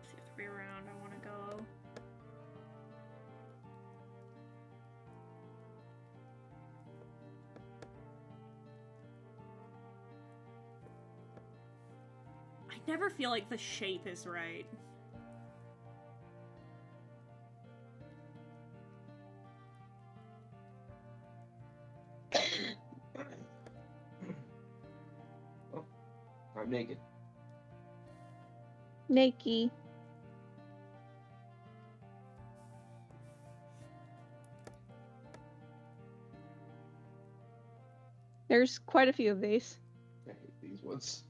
See if the way around I want to go. I never feel like the shape is right. Oh, I'm naked. Naked. There's quite a few of these. I hate these ones.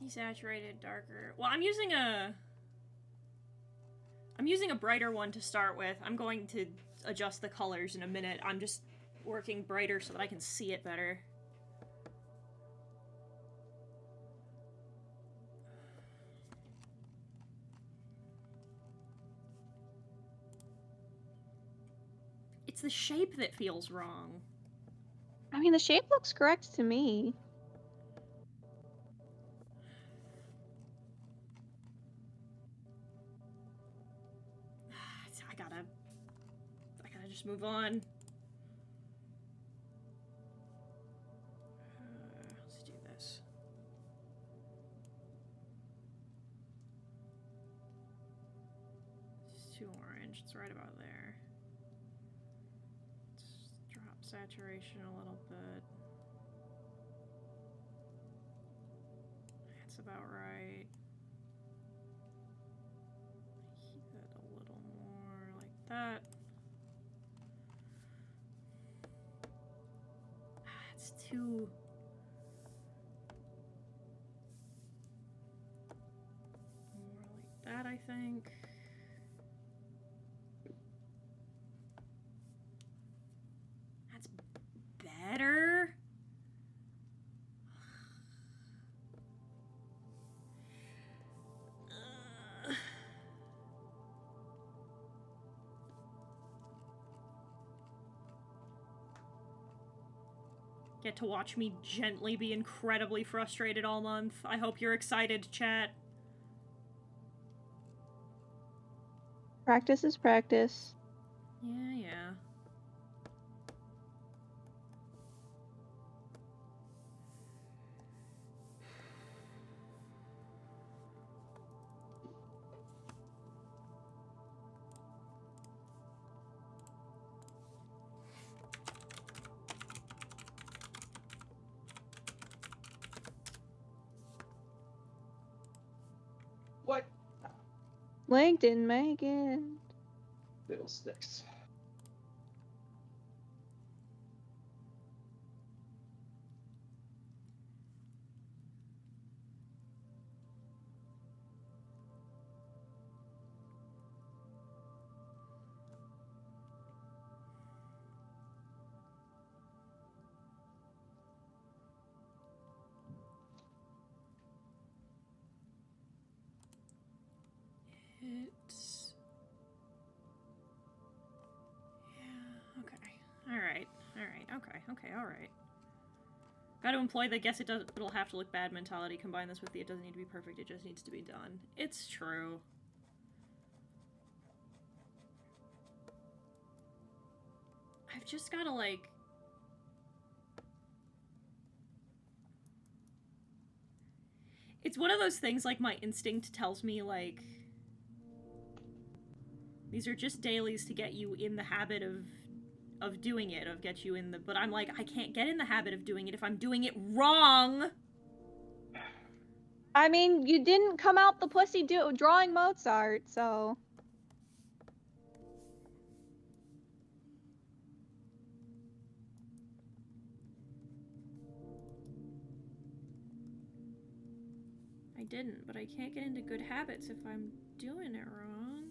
Desaturated, darker. Well, I'm using a brighter one to start with. I'm going to adjust the colors in a minute. I'm just working brighter so that I can see it better. It's the shape that feels wrong. I mean, the shape looks correct to me. I gotta just move on. Let's do this. It's too orange. It's right about there. Let's drop saturation a little bit. That's about right. Keep it a little more like that. It's too... more like that, I think. That's better. Get to watch me gently be incredibly frustrated all month. I hope you're excited, chat. Practice is practice. Yeah. What? Link didn't make it. Fiddlesticks. It's... yeah, okay. Alright. Gotta employ the guess it'll have to look bad mentality. Combine this with the it doesn't need to be perfect, it just needs to be done. It's true. I've just gotta, like... it's one of those things, like, my instinct tells me, like... these are just dailies to get you in the habit of doing it, get you in the... but I'm like, I can't get in the habit of doing it if I'm doing it wrong! I mean, you didn't come out the pussy drawing Mozart, so... I didn't, but I can't get into good habits if I'm doing it wrong.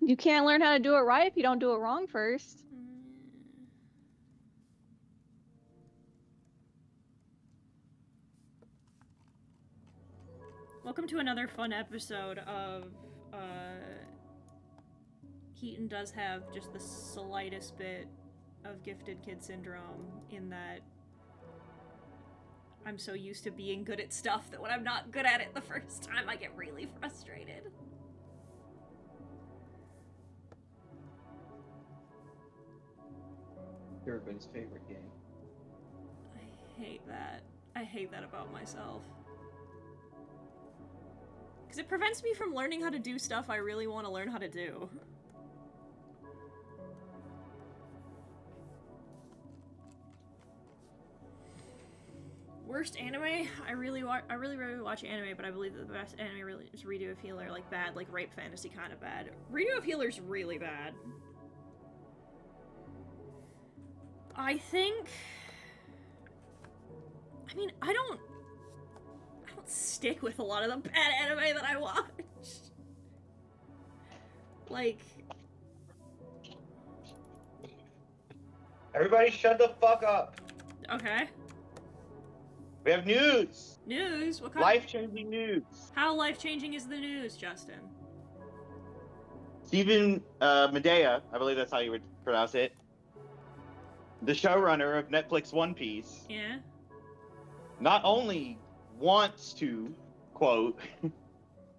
You can't learn how to do it right if you don't do it wrong first. Welcome to another fun episode of, Heaton does have just the slightest bit of gifted kid syndrome in that I'm so used to being good at stuff that when I'm not good at it the first time, I get really frustrated. Everybody's favorite game. I hate that. I hate that about myself. Because it prevents me from learning how to do stuff I really want to learn how to do. Worst anime? I really rarely watch anime, but I believe that the best anime really is Redo of Healer, like bad, like rape fantasy kind of bad. Redo of Healer's really bad. I think... I mean, I don't stick with a lot of the bad anime that I watched. Like, Everybody shut the fuck up. okay. We have news. News? What kind? Life-changing news. How life-changing is the news, Justin? Stephen Medea, I believe that's how you would pronounce it, the showrunner of Netflix One Piece, Yeah? not only wants to, quote,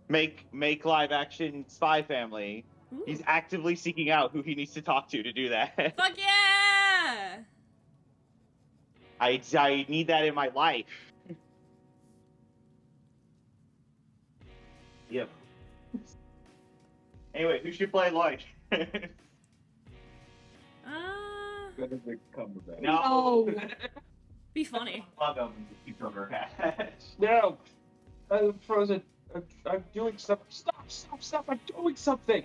make live-action Spy Family, Ooh. he's actively seeking out who he needs to talk to do that. Fuck yeah! I need that in my life. Yep. Anyway, who should play Lloyd? No. Be funny. Love him. Cucumber Patch. No. I'm frozen. I'm doing something. Stop. I'm doing something.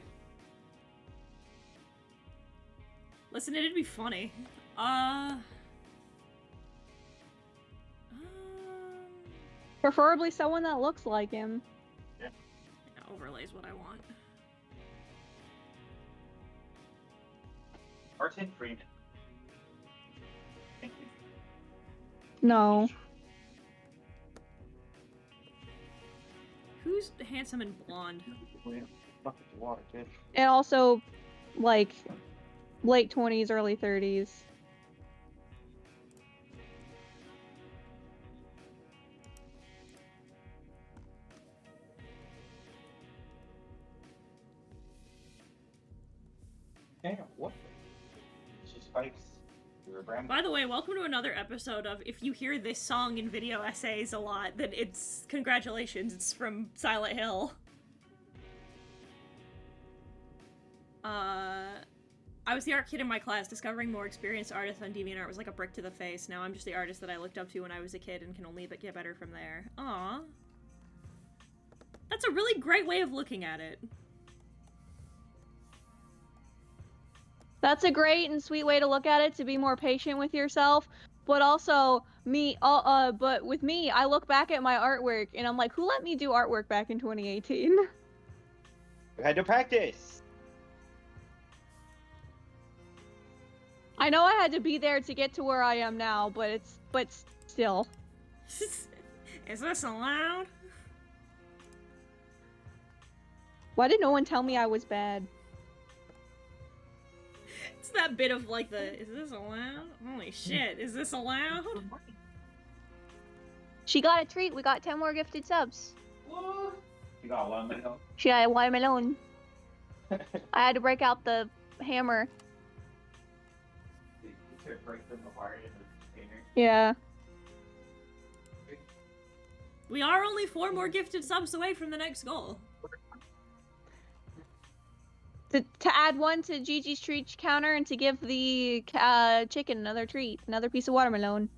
Listen, it'd be funny. Preferably someone that looks like him. Yeah, overlay's what I want. Martin Freeman. No. Who's handsome and blonde? Fuck the water, kid. And also, like, late 20s, early 30s. Damn, what? It's just spikes. You're a brand. By the way, welcome to another episode of if you hear this song in video essays a lot, then it's congratulations, it's from Silent Hill. I was the art kid in my class. Discovering more experienced artists on DeviantArt was like a brick to the face. Now I'm just the artist that I looked up to when I was a kid and can only but get better from there. Aww. That's a really great way of looking at it. That's a great and sweet way to look at it, to be more patient with yourself. But also, but with me, I look back at my artwork and I'm like, who let me do artwork back in 2018? You had to practice. I know I had to be there to get to where I am now, but still. Is this allowed? Why did no one tell me I was bad? It's that bit of like the, is this allowed? Holy shit, is this allowed? She got a treat. We got 10 more gifted subs. What? You got one minute. She got a watermelon. I had to break out the hammer. Break them apart in the container. Yeah. We are only 4 more gifted subs away from the next goal. To add one to Gigi's treat counter and to give the chicken another treat, another piece of watermelon.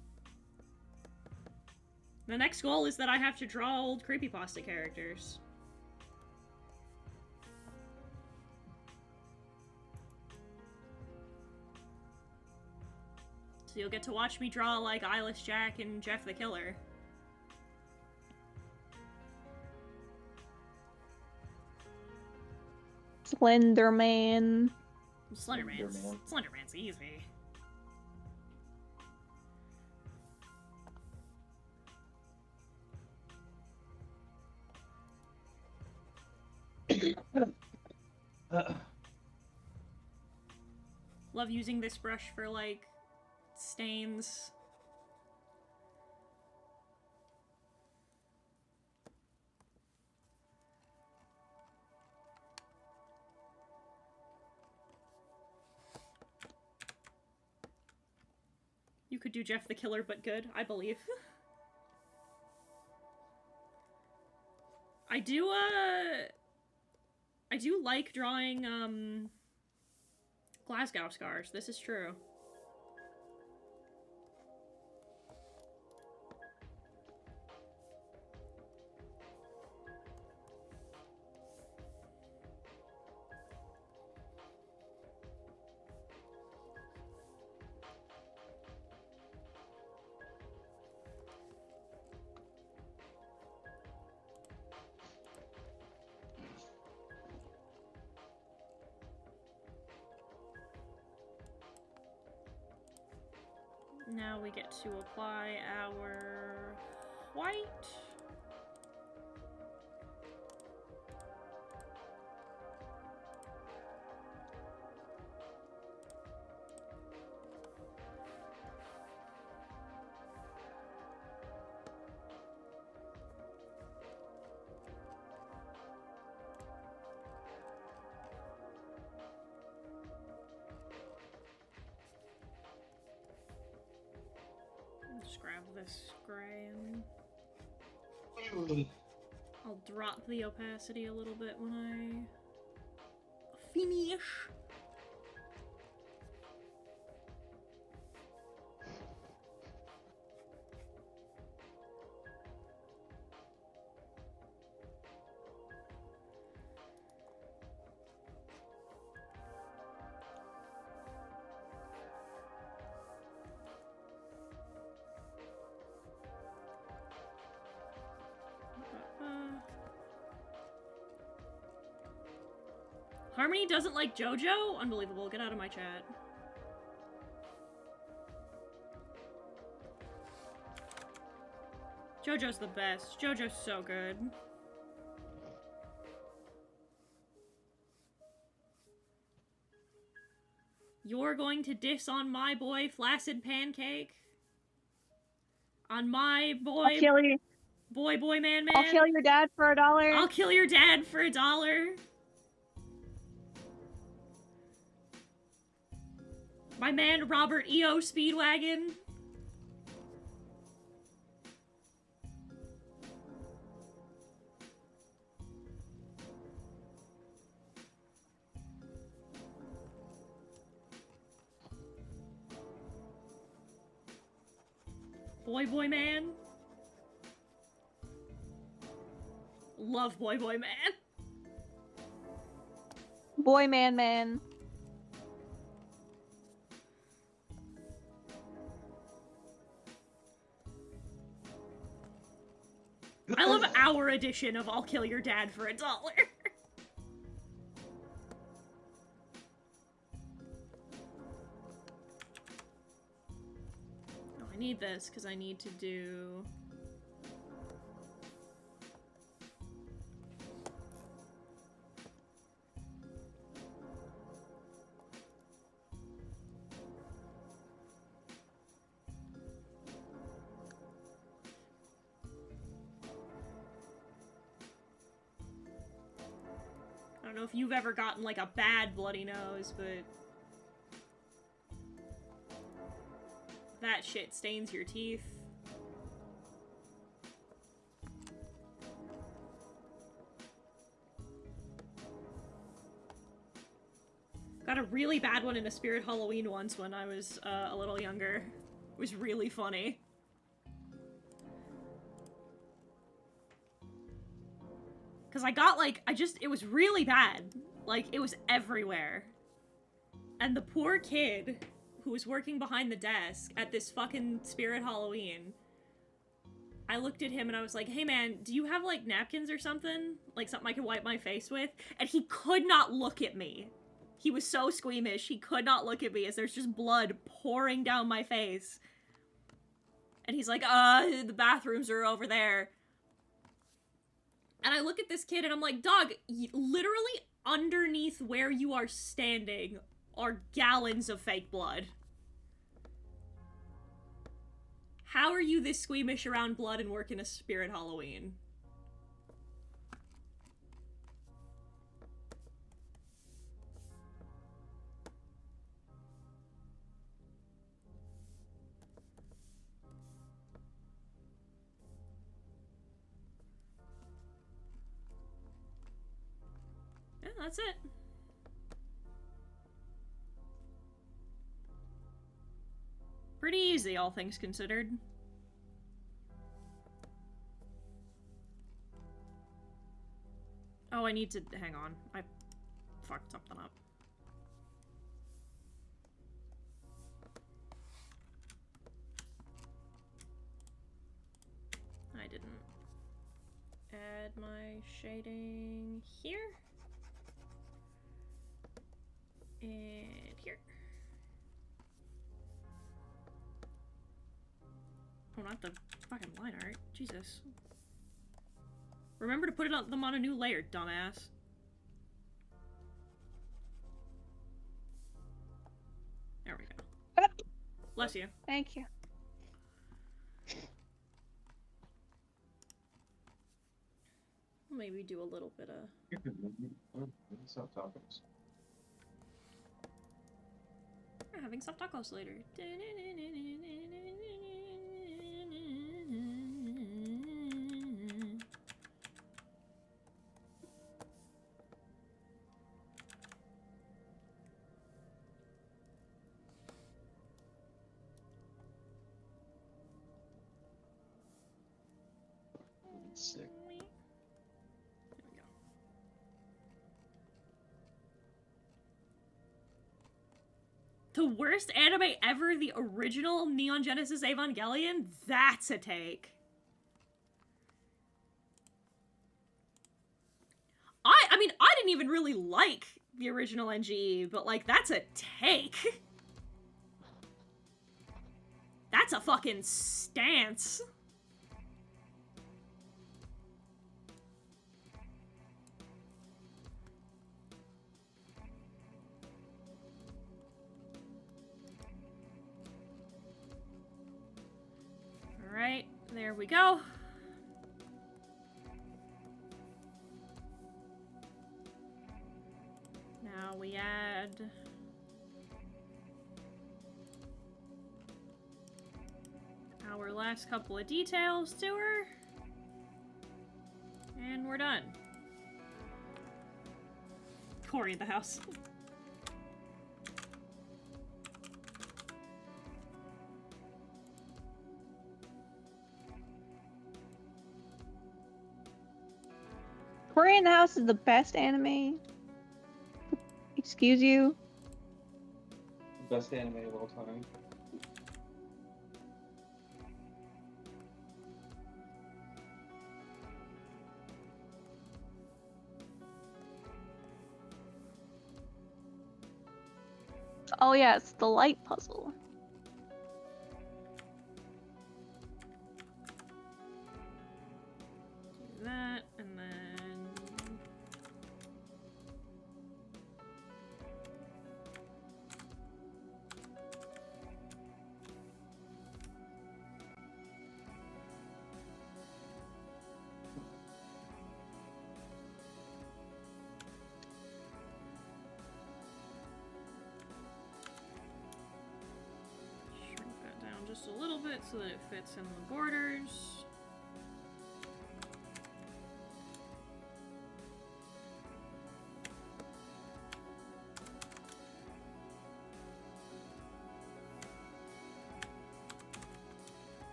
The next goal is that I have to draw old creepypasta characters. So you'll get to watch me draw like Eyeless Jack and Jeff the Killer. Slenderman. Slenderman's easy. Love using this brush for like stains. You could do Jeff the Killer, but good, I believe. I do like drawing, Glasgow scars. This is true. Now we get to apply our white. Just grab this gray and I'll drop the opacity a little bit when I finish. Harmony doesn't like JoJo? Unbelievable. Get out of my chat. JoJo's the best. JoJo's so good. You're going to diss on my boy Flaccid Pancake? On my boy... I'll kill you. Boy, man. I'll kill your dad for $1. I'll kill your dad for $1. My man Robert E.O. Speedwagon. Boy man. Love boy man. Boy man. I love our edition of I'll kill your dad for $1. Oh, I need this because I need to do... I don't know if you've ever gotten, like, a bad bloody nose, but... that shit stains your teeth. Got a really bad one in a Spirit Halloween once when I was a little younger. It was really funny. Because I got, like, it was really bad. Like, it was everywhere. And the poor kid who was working behind the desk at this fucking Spirit Halloween, I looked at him and I was like, hey man, do you have, like, napkins or something? Like, something I can wipe my face with? And he could not look at me. He was so squeamish, he could not look at me as there's just blood pouring down my face. And he's like, the bathrooms are over there. And I look at this kid and I'm like, dog, literally underneath where you are standing are gallons of fake blood. How are you this squeamish around blood and work in a Spirit Halloween? Yeah, that's it. Pretty easy, all things considered. Oh, I need to... hang on. I fucked something up. I didn't add my shading here. And here. not the fucking line art. Jesus. Remember to put them on a new layer, dumbass. There we go. Bless you. Thank you. Maybe do a little bit of... Soft tacos. We're having soft tacos later. Sick. There we go. The worst anime ever, the original Neon Genesis Evangelion? That's a take. I mean, I didn't even really like the original NGE, but like, that's a take. That's a fucking stance. Alright, there we go. Now we add... our last couple of details to her. And we're done. Corey in the house. Cory in the House is the best anime. Excuse you. Best anime of all time. Oh yeah, it's the light puzzle. Do that, and then... shrink that down just a little bit so that it fits in the borders.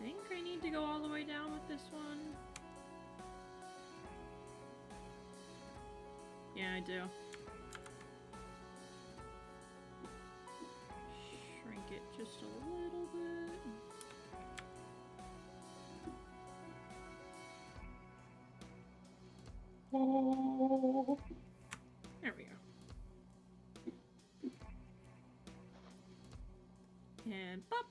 I think I need to go all the way down with this one. Yeah, I do. Shrink it just a little bit. There we go. And pop.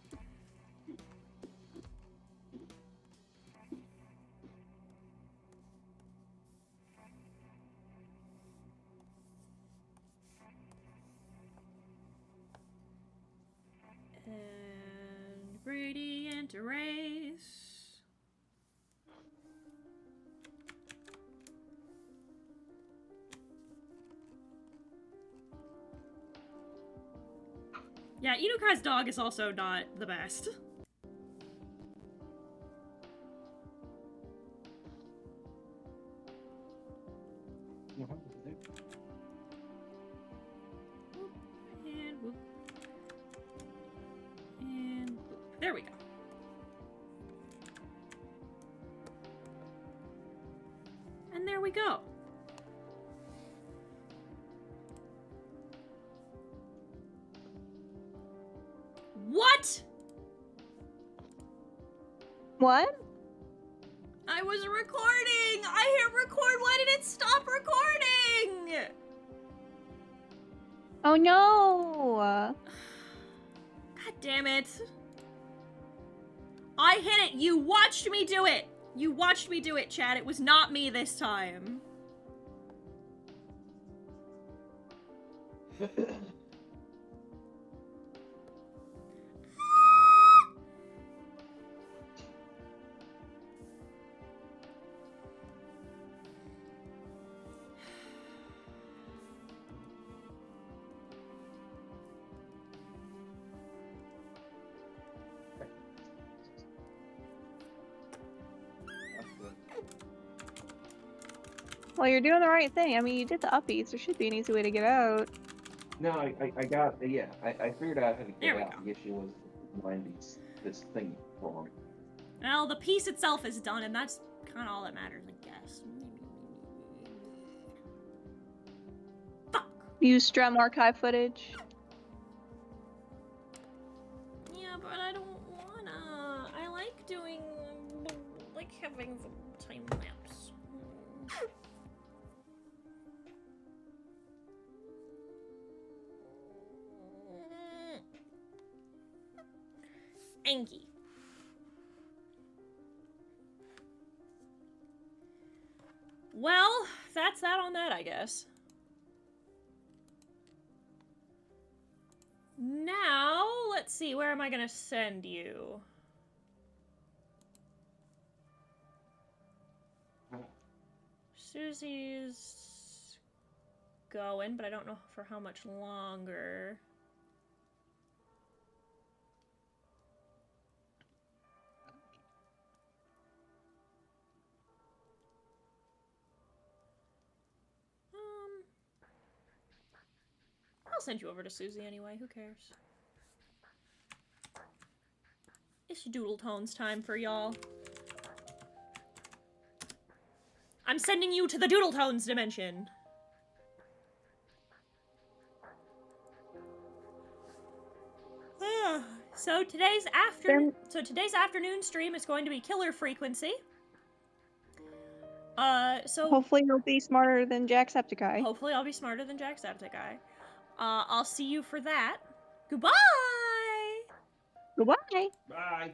And gradient erase. Yeah, Inukai's dog is also not the best. Whoop, and whoop. And whoop. There we go. And there we go. What? What? I was recording! I hit record, why did it stop recording? Oh no! God damn it. I hit it! You watched me do it! You watched me do it, Chad. It was not me this time. Well, you're doing the right thing. I mean, you did the upbeats. There should be an easy way to get out. No, I got, yeah, I figured out how to There get we out. go. The issue was finding this thing wrong. Well, the piece itself is done, and that's kind of all that matters, I guess. Fuck! Use Strum archive footage. Yeah, but I don't wanna. I like doing, like having the time lapse. Angie. Well, that's that on that, I guess. Now, let's see, where am I gonna send you? Susie's going, but I don't know for how much longer. I'll send you over to Susie anyway, who cares? It's Doodle Tones time for y'all. I'm sending you to the Doodle Tones dimension. So today's afternoon stream is going to be Killer Frequency. So Hopefully you'll be smarter than Jacksepticeye. hopefully I'll be smarter than Jacksepticeye. I'll see you for that. Goodbye! Goodbye! Bye.